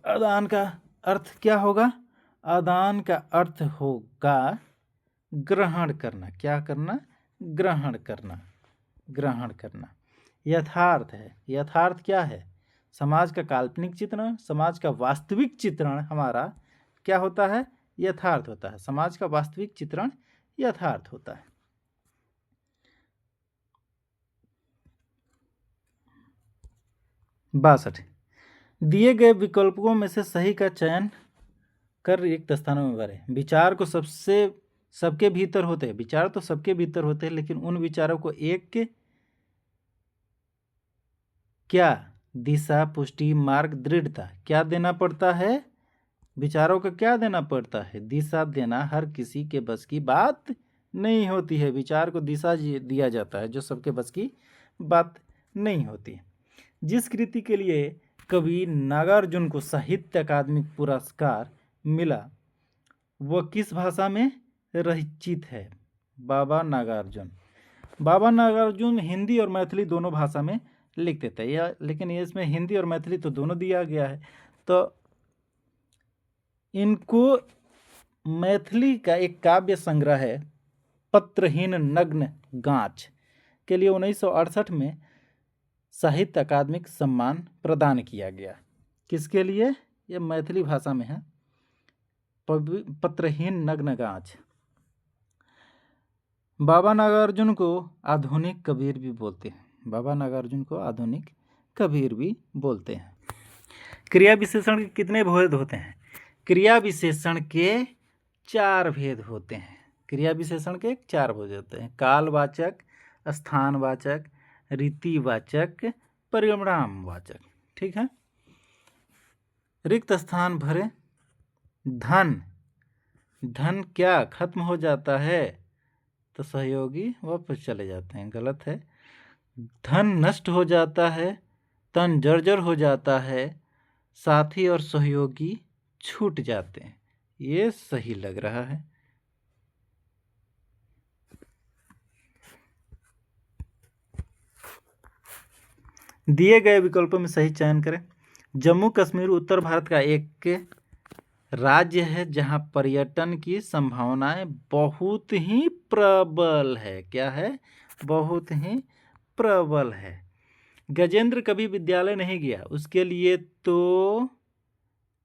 आदान का अर्थ क्या होगा? आदान का अर्थ होगा ग्रहण करना। क्या करना? ग्रहण करना। यथार्थ है। यथार्थ क्या है? समाज का काल्पनिक चित्रण, समाज का वास्तविक चित्रण हमारा क्या होता है? यथार्थ होता है। समाज का वास्तविक चित्रण यथार्थ होता है। बासठ। दिए गए विकल्पों में से सही का चयन कर रिक्त स्थानों में भरें। विचार को सबके भीतर होते हैं। विचार तो सबके भीतर होते हैं, लेकिन उन विचारों को एक के क्या दिशा, पुष्टि, मार्ग, दृढ़ता क्या देना पड़ता है? विचारों को क्या देना पड़ता है? दिशा देना हर किसी के बस की बात नहीं होती है। विचार को दिशा दिया जाता है जो सबके बस की बात नहीं होती। जिस कृति के लिए कवि नागार्जुन को साहित्य अकादमी पुरस्कार मिला वह किस भाषा में रचित है? बाबा नागार्जुन हिंदी और मैथिली दोनों भाषा में लिखते थे, लेकिन इसमें हिंदी और मैथिली तो दोनों दिया गया है। तो इनको मैथिली का एक काव्य संग्रह है पत्रहीन नग्न गाँच के लिए 1968 में साहित्य अकादमिक सम्मान प्रदान किया गया। किसके लिए? यह मैथिली भाषा में है। पत्रहीन नग्न गाँच। बाबा नागार्जुन को आधुनिक कबीर भी बोलते हैं। बाबा नागार्जुन को आधुनिक कबीर भी बोलते हैं। क्रिया विशेषण के कितने भेद होते हैं? क्रिया विशेषण के 4 भेद होते हैं। क्रिया विशेषण के 4 भेद होते हैं। कालवाचक, स्थानवाचक, रीतिवाचक, परिणामवाचक। ठीक है। रिक्त स्थान भरे। धन, धन क्या खत्म हो जाता है तो सहयोगी वापस चले जाते हैं, गलत है। धन नष्ट हो जाता है, तन जर्जर हो जाता है, साथी और सहयोगी छूट जाते हैं, ये सही लग रहा है। दिए गए विकल्पों में सही चयन करें। जम्मू कश्मीर उत्तर भारत का एक राज्य है जहां पर्यटन की संभावनाएं बहुत ही प्रबल है। क्या है? बहुत ही प्रबल है। गजेंद्र कभी विद्यालय नहीं गया, उसके लिए तो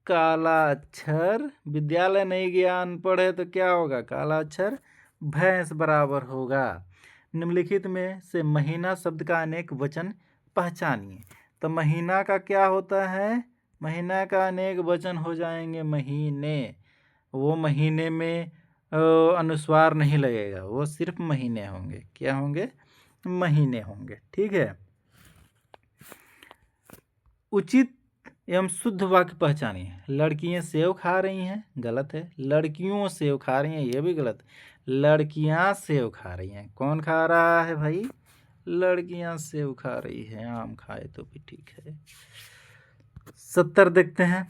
काला अक्षर, विद्यालय नहीं गया, अनपढ़ है तो क्या होगा? काला अक्षर भैंस बराबर होगा। निम्नलिखित में से महीना शब्द का अनेक वचन पहचानिए। तो महीना का क्या होता है? महीना का अनेक वचन हो जाएंगे महीने। वो महीने में अनुस्वार नहीं लगेगा, वो सिर्फ महीने होंगे। क्या होंगे? महीने होंगे। ठीक है। उचित एवं शुद्ध वाक्य पहचानिए। लड़कियां सेव खा रही हैं, गलत है। लड़कियों सेव खा रही हैं, ये भी गलत। लड़कियां सेव खा रही हैं, कौन खा रहा है भाई? लड़कियां सेव खा रही हैं, आम खाए तो भी ठीक है। 70 देखते हैं।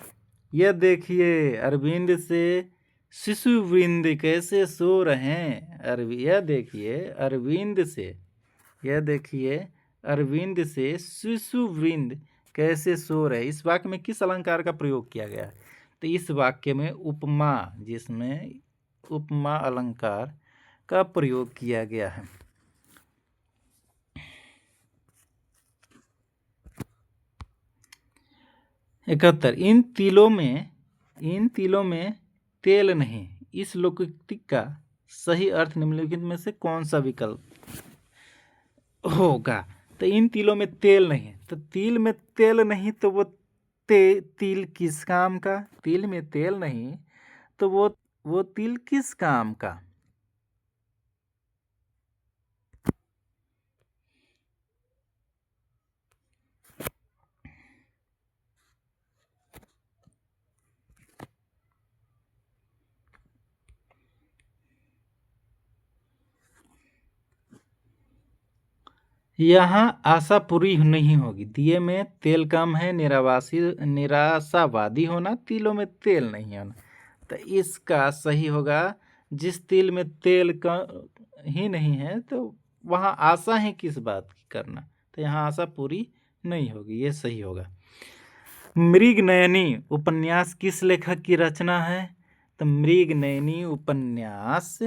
यह देखिए अरविंद से शिशुवृंद कैसे सो रहे हैं। यह देखिए अरविंद से, यह देखिए अरविंद से शिशुवृंद कैसे सो रहे। इस वाक्य में किस अलंकार का प्रयोग किया गया है? तो इस वाक्य में उपमा, जिसमें उपमा अलंकार का प्रयोग किया गया है। इकहत्तर, इन तिलों में तेल नहीं। इस लोकोक्ति का सही अर्थ निम्नलिखित में से कौन सा विकल्प होगा? तो इन तिलों में तेल नहीं, तो तिल में तेल नहीं तो वो तिल किस काम का? तिल में तेल नहीं तो वो तिल किस काम का? यहाँ आशा पूरी नहीं होगी। दिए में तेल कम है, निराशावादी होना, तिलों में तेल नहीं होना। तो इसका सही होगा, जिस तिल में तेल का ही नहीं है तो वहाँ आशा ही किस बात की करना। तो यहाँ आशा पूरी नहीं होगी, ये सही होगा। मृगनयनी उपन्यास किस लेखक की रचना है? तो मृगनयनी उपन्यास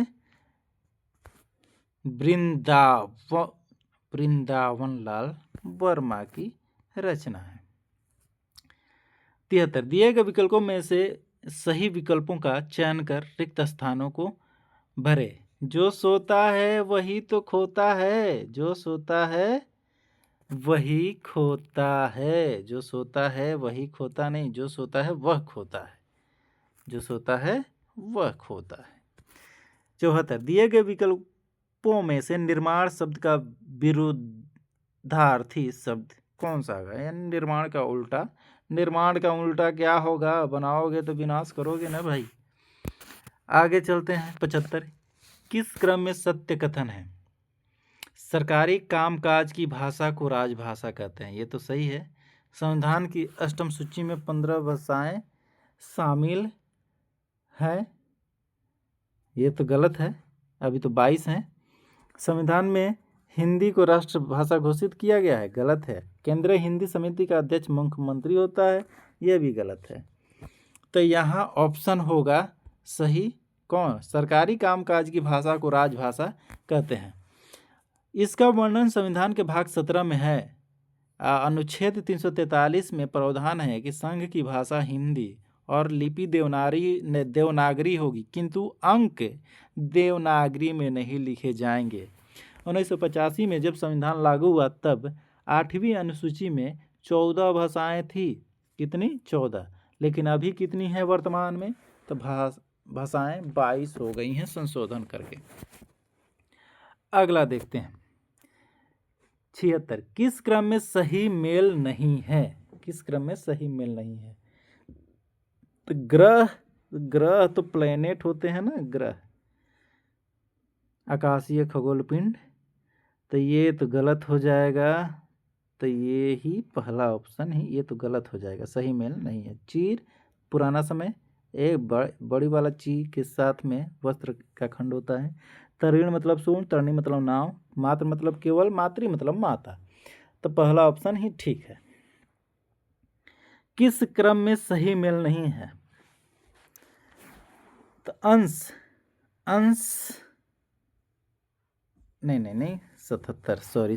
वृंदावन लाल वर्मा की रचना है। 73, दिए गए विकल्पों में से सही विकल्पों का चयन कर रिक्त स्थानों को भरे। जो सोता है वही तो खोता है, जो सोता है वही खोता है। जो सोता है वही खोता नहीं, जो सोता है वह खोता है, जो सोता है वह खोता है। 74, दिए गए विकल्पों में से निर्माण शब्द का विरुद्धार्थी शब्द कौन सा होगा? यानी निर्माण का उल्टा। निर्माण का उल्टा क्या होगा? बनाओगे तो विनाश करोगे ना भाई। आगे चलते हैं। 75, किस क्रम में सत्य कथन है? सरकारी कामकाज की भाषा को राजभाषा कहते हैं, ये तो सही है। संविधान की अष्टम सूची में 15 भाषाएं शामिल हैं, ये तो गलत है, अभी तो 22 हैं। संविधान में हिंदी को राष्ट्रभाषा घोषित किया गया है, गलत है। केंद्रीय हिंदी समिति का अध्यक्ष मुख्यमंत्री होता है, यह भी गलत है। तो यहाँ ऑप्शन होगा सही कौन? सरकारी कामकाज की भाषा को राजभाषा कहते हैं। इसका वर्णन संविधान के भाग 17 में है। अनुच्छेद 343 में प्रावधान है कि संघ की भाषा हिंदी और लिपि देवनागरी होगी, किंतु अंक देवनागरी में नहीं लिखे जाएंगे। 1985 में जब संविधान लागू हुआ तब 8वीं अनुसूची में 14 भाषाएं थी। कितनी? 14। लेकिन अभी कितनी है वर्तमान में? तो भाषाएं 22 हो गई हैं संशोधन करके। अगला देखते हैं 76। किस क्रम में सही मेल नहीं है? किस क्रम में सही मेल नहीं है? तो ग्रह तो प्लेनेट होते हैं ना, ग्रह आकाशीय खगोल पिंड, तो ये तो गलत हो जाएगा। तो ये ही पहला ऑप्शन ही, ये तो गलत हो जाएगा, सही मेल नहीं है। चीर पुराना समय, एक बड़ी वाला ची के साथ में वस्त्र का खंड होता है। तरीण मतलब शून्य, तरणी मतलब नाव, मात्र मतलब केवल, मातृ मतलब माता। तो पहला ऑप्शन ही ठीक है। किस क्रम में सही मेल नहीं है? तो अंश नहीं 77, सॉरी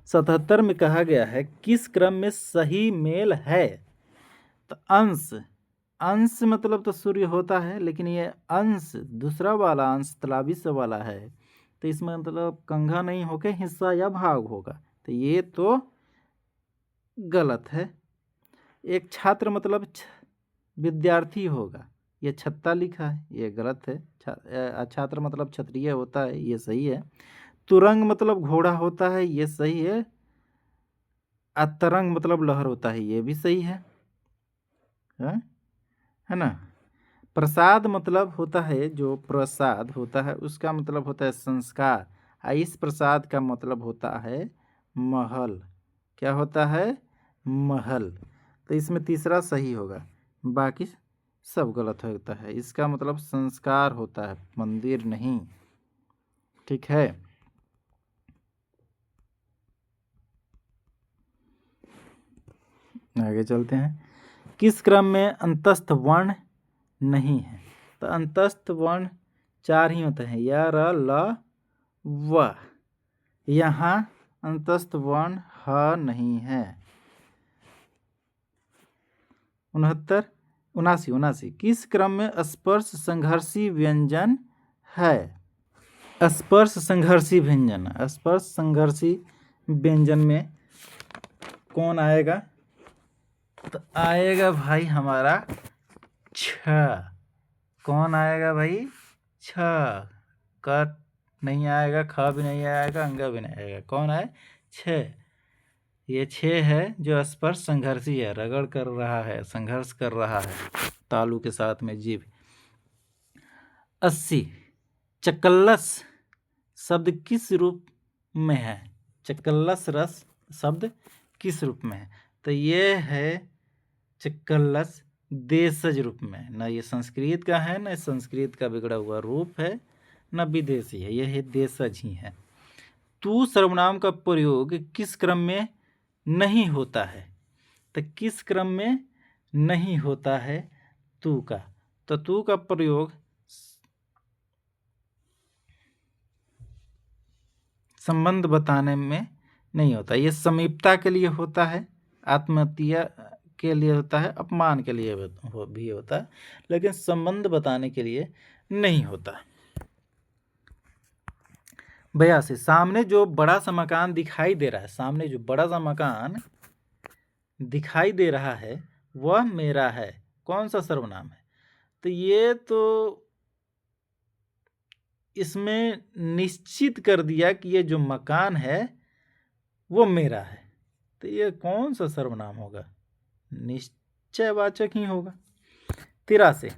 77 में कहा गया है किस क्रम में सही मेल है। तो अंश मतलब तो सूर्य होता है, लेकिन ये अंश दूसरा वाला अंश तलाबिस वाला है, तो इसमें मतलब कंघा नहीं होके हिस्सा या भाग होगा, तो ये तो गलत है। एक छात्र मतलब विद्यार्थी होगा, ये छत्ता लिखा है, ये गलत है। छात्र मतलब क्षत्रिय होता है, ये सही है। तुरंग मतलब घोड़ा होता है, ये सही है। तरंग मतलब लहर होता है, ये भी सही है ना। प्रसाद मतलब होता है, जो प्रसाद होता है उसका मतलब होता है संस्कार, इस प्रसाद का मतलब होता है महल। क्या होता है? महल। तो इसमें तीसरा सही होगा, बाकी सब गलत होता है। इसका मतलब संस्कार होता है, मंदिर नहीं। ठीक है। आगे चलते हैं। किस क्रम में अंतस्थ वर्ण नहीं है? तो अंतस्थ वर्ण 4 ही होते हैं, या, र, ल, व। यहाँ अंतस्थ वर्ण ह नहीं है। 79 किस क्रम में स्पर्श संघर्षी व्यंजन है? स्पर्श संघर्षी व्यंजन में कौन आएगा? तो आएगा भाई हमारा छ। कौन आएगा भाई? छ। क नहीं आएगा, ख भी नहीं आएगा, अंगा भी नहीं आएगा, कौन है? छ। ये 6 है जो स्पर्श संघर्षी है, रगड़ कर रहा है, संघर्ष कर रहा है तालू के साथ में जीभ। 80 चकल्लस शब्द किस रूप में है? चकल्लस रस शब्द किस रूप में है? तो ये है चकल्लस देशज रूप में, ना ये संस्कृत का है, ना संस्कृत का बिगड़ा हुआ रूप है, ना विदेशी है, यह देशज ही है। तू सर्वनाम का प्रयोग किस क्रम में नहीं होता है? तो किस क्रम में नहीं होता है तू का? तो तू का प्रयोग संबंध बताने में नहीं होता, ये समीपता के लिए होता है, आत्महत्या के लिए होता है, अपमान के लिए भी होता है, लेकिन संबंध बताने के लिए नहीं होता। 82 सामने जो बड़ा सा मकान दिखाई दे रहा है, सामने जो बड़ा सा मकान दिखाई दे रहा है वह मेरा है, कौन सा सर्वनाम है? तो ये तो इसमें निश्चित कर दिया कि ये जो मकान है वो मेरा है, तो ये कौन सा सर्वनाम होगा? निश्चयवाचक ही होगा। 83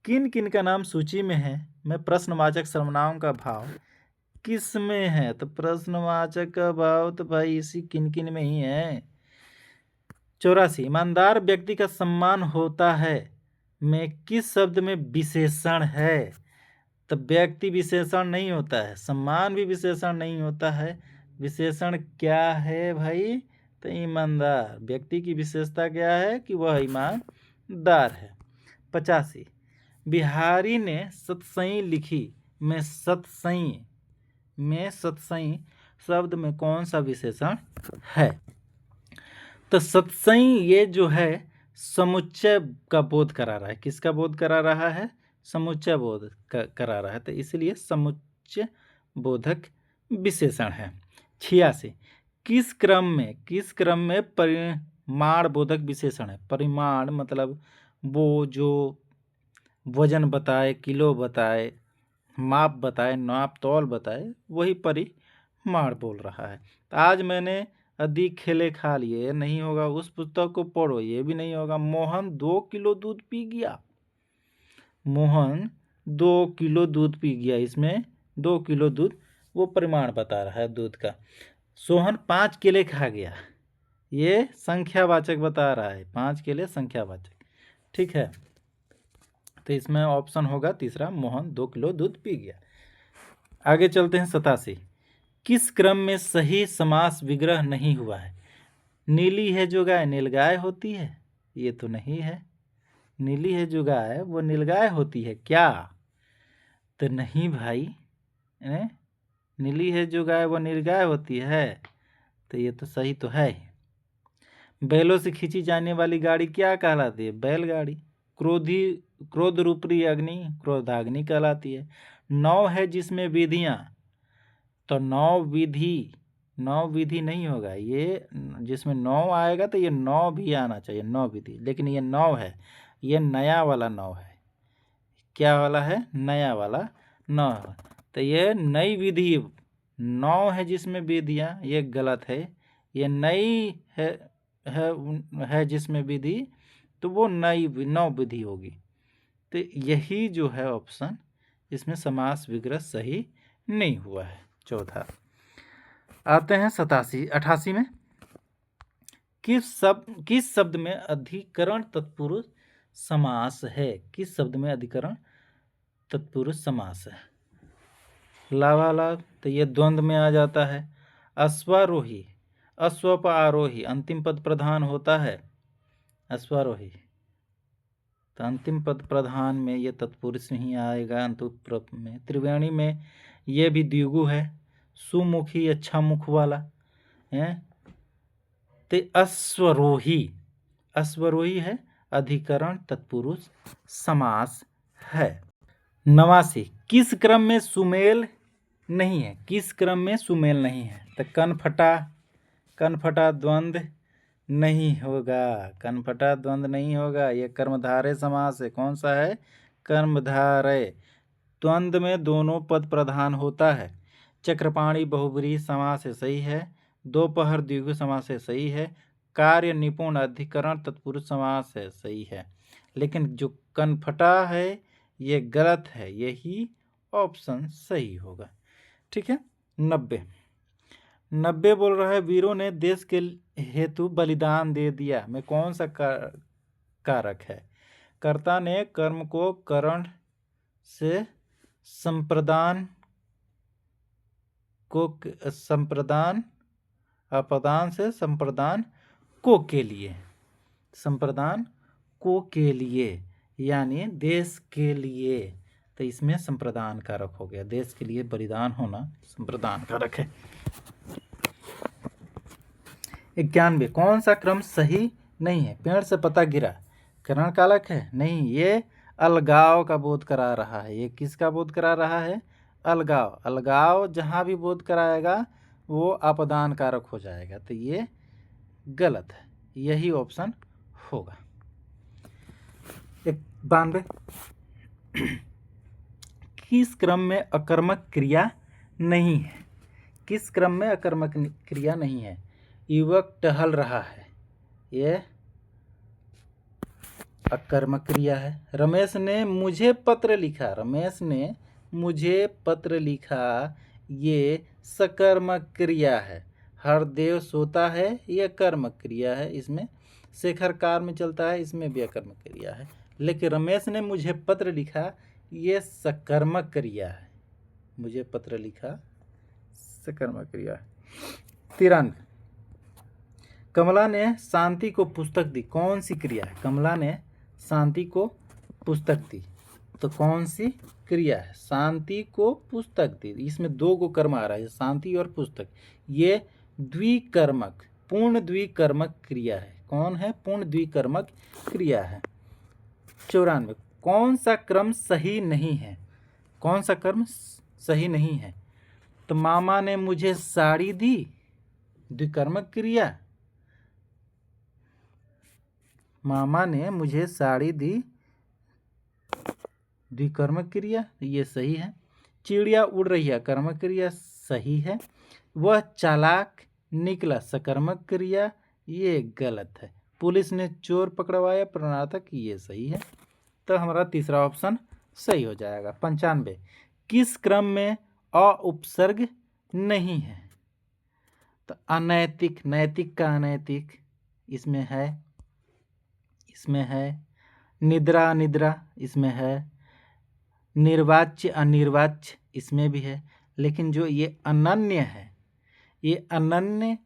किन किन का नाम सूची में है, मैं प्रश्नवाचक सर्वनाम का भाव किस में है? तो प्रश्नवाचक का भाव तो भाई इसी किन किन में ही है। 84 ईमानदार व्यक्ति का सम्मान होता है में किस शब्द में विशेषण है? तो व्यक्ति विशेषण नहीं होता है, सम्मान भी विशेषण नहीं होता है, विशेषण क्या है भाई? तो ईमानदार। व्यक्ति की विशेषता क्या है? कि वह ईमानदार है। 85 बिहारी ने सतसई लिखी में सतसई शब्द में कौन सा विशेषण है? तो सतसई ये जो है समुच्चय का बोध करा रहा है। किसका बोध करा रहा है? समुच्चय बोध करा रहा है, तो इसलिए समुच्चय बोधक विशेषण है। 86 किस क्रम में परिमाण बोधक विशेषण है? परिमाण मतलब वो जो वजन बताए, किलो बताए, माप बताए, नाप तौल बताए, वही परिमाण बोल रहा है। तो आज मैंने अधिक खेले खा लिए, नहीं होगा। उस पुस्तक को पढ़ो, ये भी नहीं होगा। मोहन 2 किलो दूध पी गया। मोहन 2 किलो दूध पी गया, इसमें 2 किलो दूध वो परिमाण बता रहा है दूध का। सोहन 5 केले खा गया, ये संख्यावाचक बता रहा है। 5 केले संख्यावाचक, ठीक है। तो इसमें ऑप्शन होगा तीसरा, मोहन 2 किलो दूध पी गया। आगे चलते हैं 87। किस क्रम में सही समास विग्रह नहीं हुआ है? नीली है जो गाय नीलगाय होती है, ये तो नहीं है। नीली है जो गाय वो नीलगाय होती है क्या? तो नहीं भाई, नीली है जो गाय वो नीलगाय होती है, तो ये तो सही तो है। बैलों से खींची जाने वाली गाड़ी क्या कहलाती है? बैलगाड़ी। क्रोध रूपी अग्नि क्रोधाग्नि कहलाती है। 9 है जिसमें विधियां, तो 9 विधि नहीं होगा ये। जिसमें 9 आएगा तो ये 9 भी आना चाहिए, 9 विधि। लेकिन ये 9 है, ये नया वाला 9 है। क्या वाला है? नया वाला 9 है। तो ये नई विधि 9 है जिसमें विधियां, ये गलत है। ये नई है जिसमें विधि, तो वो नई 9 विधि होगी। तो यही जो है ऑप्शन, इसमें समास विग्रह सही नहीं हुआ है, चौथा। आते हैं 88 में। किस शब्द में अधिकरण तत्पुरुष समास है? किस शब्द में अधिकरण तत्पुरुष समास है? लाभालाभ, तो ये द्वंद्व में आ जाता है। अश्वारोही, अश्व पर आरोही, अंतिम पद प्रधान होता है अश्वारोही, तो अंतिम पद प्रधान में ये तत्पुरुष नहीं आएगा। अंतुप्रप में, त्रिवेणी में ये भी द्विगु है, सुमुखी अच्छा मुख वाला है। तो अश्वरोही है, अधिकरण तत्पुरुष समास है। 89। किस क्रम में सुमेल नहीं है? किस क्रम में सुमेल नहीं है? तो कनफटा द्वंद्व नहीं होगा, कनफटा द्वंद्व नहीं होगा। ये कर्मधारय समास है। कौन सा है? कर्मधारय। द्वंद्व में दोनों पद प्रधान होता है। चक्रपाणी बहुब्रीहि समास है, सही है। दोपहर द्विगु समास है, सही है। कार्य निपुण अधिकरण तत्पुरुष समास है, सही है। लेकिन जो कनफटा है ये गलत है, यही ऑप्शन सही होगा, ठीक है। 90 बोल रहा है, वीरों ने देश के हेतु बलिदान दे दिया में कौन सा कारक है? कर्ता ने कर्म को करण से संप्रदान अपदान से संप्रदान को के लिए, संप्रदान को के लिए यानी देश के लिए। तो इसमें संप्रदान कारक हो गया, देश के लिए बलिदान होना संप्रदान कारक है। 91। कौन सा क्रम सही नहीं है? पेड़ से पत्ता गिरा करण कारक है? नहीं, ये अलगाव का बोध करा रहा है। ये किसका बोध करा रहा है? अलगाव। अलगाव जहाँ भी बोध कराएगा वो अपदान कारक हो जाएगा, तो ये गलत है, यही ऑप्शन होगा। 92। किस क्रम में अकर्मक क्रिया नहीं है? किस क्रम में अकर्मक क्रिया नहीं है? युवक टहल रहा है, ये अकर्मक क्रिया है। रमेश ने मुझे पत्र लिखा, रमेश ने मुझे पत्र लिखा, ये सकर्मक क्रिया है। हरदेव सोता है, यह कर्मक क्रिया है। इसमें शेखर कार में चलता है, इसमें भी अकर्मक क्रिया है। लेकिन रमेश ने मुझे पत्र लिखा, ये सकर्मक क्रिया है। मुझे पत्र लिखा सकर्मक क्रिया है। 93। कमला ने शांति को पुस्तक दी, कौन सी क्रिया है? कमला ने शांति को पुस्तक दी, तो कौन सी क्रिया है? शांति को पुस्तक दी। इसमें 2 को कर्म आ रहा है, शांति और पुस्तक। ये द्विकर्मक, पूर्ण द्विकर्मक क्रिया है। कौन है? पूर्ण द्विकर्मक क्रिया है। 94। कौन सा क्रम सही नहीं है? कौन सा क्रम सही नहीं है? तो मामा ने मुझे साड़ी दी, द्विकर्मक क्रिया। मामा ने मुझे साड़ी दी, द्विकर्मक क्रिया, ये सही है। चिड़िया उड़ रही है, कर्मक क्रिया, सही है। वह चालाक निकला, सकर्मक क्रिया, ये गलत है। पुलिस ने चोर पकड़वाया, प्रणर्थक, ये सही है। तो हमारा तीसरा ऑप्शन सही हो जाएगा। 95, किस क्रम में अ उपसर्ग नहीं है? तो अनैतिक, नैतिक का अनैतिक इसमें है, निद्रा अनिद्रा इसमें है, निर्वाच्य अनिर्वाच्य इसमें भी है, लेकिन जो ये अनन्य है, ये अनन्य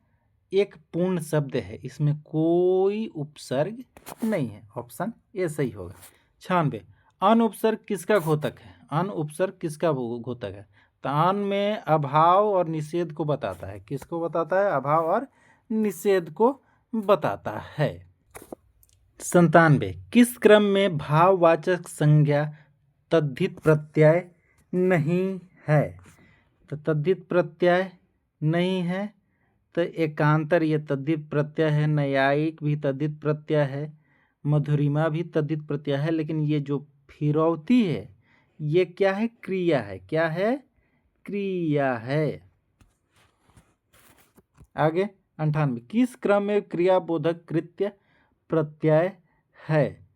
एक पूर्ण शब्द है, इसमें कोई उपसर्ग नहीं है। ऑप्शन ए सही होगा। 96, अन उपसर्ग किसका घोतक है? अन उपसर्ग किसका घोतक है? तो अन में अभाव और निषेध को बताता है। किसको बताता है? अभाव और निषेध को बताता है। 97, किस क्रम में भाववाचक संज्ञा तद्धित प्रत्यय नहीं है? तो तद्धित प्रत्यय नहीं है, तो एकांतर ये तद्धित प्रत्यय है, न्यायिक भी तद्धित प्रत्यय है, मधुरिमा भी तद्धित प्रत्यय है, लेकिन ये जो फिरौती है ये क्या है? क्रिया है। क्या है? क्रिया है। आगे 98, किस क्रम में क्रियाबोधक कृत्य प्रत्यय है?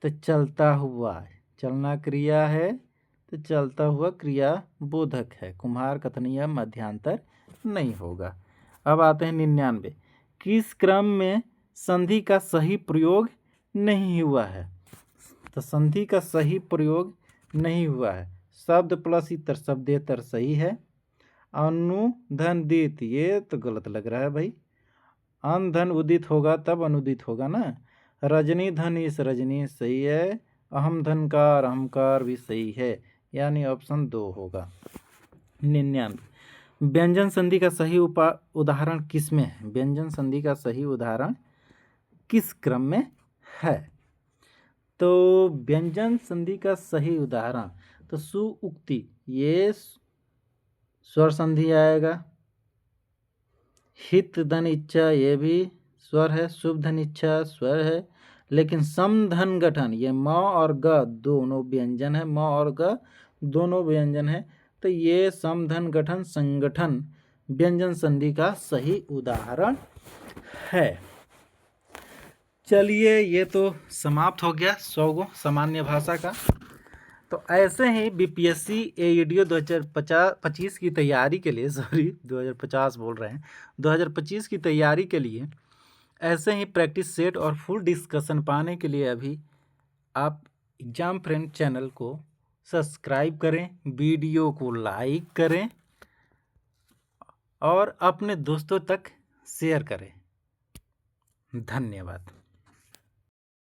तो चलता हुआ, चलना क्रिया है, तो चलता हुआ क्रिया बोधक है। कुम्हार, कथनीय, मध्यांतर नहीं होगा। अब आते हैं 99, किस क्रम में संधि का सही प्रयोग नहीं हुआ है? तो संधि का सही प्रयोग नहीं हुआ है। शब्द प्लस इतर, शब्देतर सही है। अनुधन दित, ये तो गलत लग रहा है भाई। अन धन उदित होगा तब अनुदित होगा ना। रजनी धन इस, रजनी सही है। अहम धनकार, अहमकार भी सही है, यानी ऑप्शन 2 होगा। 99, व्यंजन संधि का सही उदाहरण किस में है? व्यंजन संधि का सही उदाहरण किस क्रम में है? तो व्यंजन संधि का सही उदाहरण, तो सुउक्ति, ये स्वर संधि आएगा। हित धन इच्छा, ये भी स्वर है। शुभ धन इच्छा स्वर है, लेकिन सम धन गठन, ये म और ग दोनों व्यंजन है। म और ग दोनों व्यंजन है, तो ये सम धन गठन संगठन व्यंजन संधि का सही उदाहरण है। चलिए, ये तो समाप्त हो गया 100 गो सामान्य भाषा का। तो ऐसे ही बीपीएससी एईडीओ 2025 की तैयारी के लिए, 2050 बोल रहे हैं, 2025 की तैयारी के लिए ऐसे ही प्रैक्टिस सेट और फुल डिस्कशन पाने के लिए अभी आप एग्जाम फ्रेंड चैनल को सब्सक्राइब करें, वीडियो को लाइक करें और अपने दोस्तों तक शेयर करें। धन्यवाद।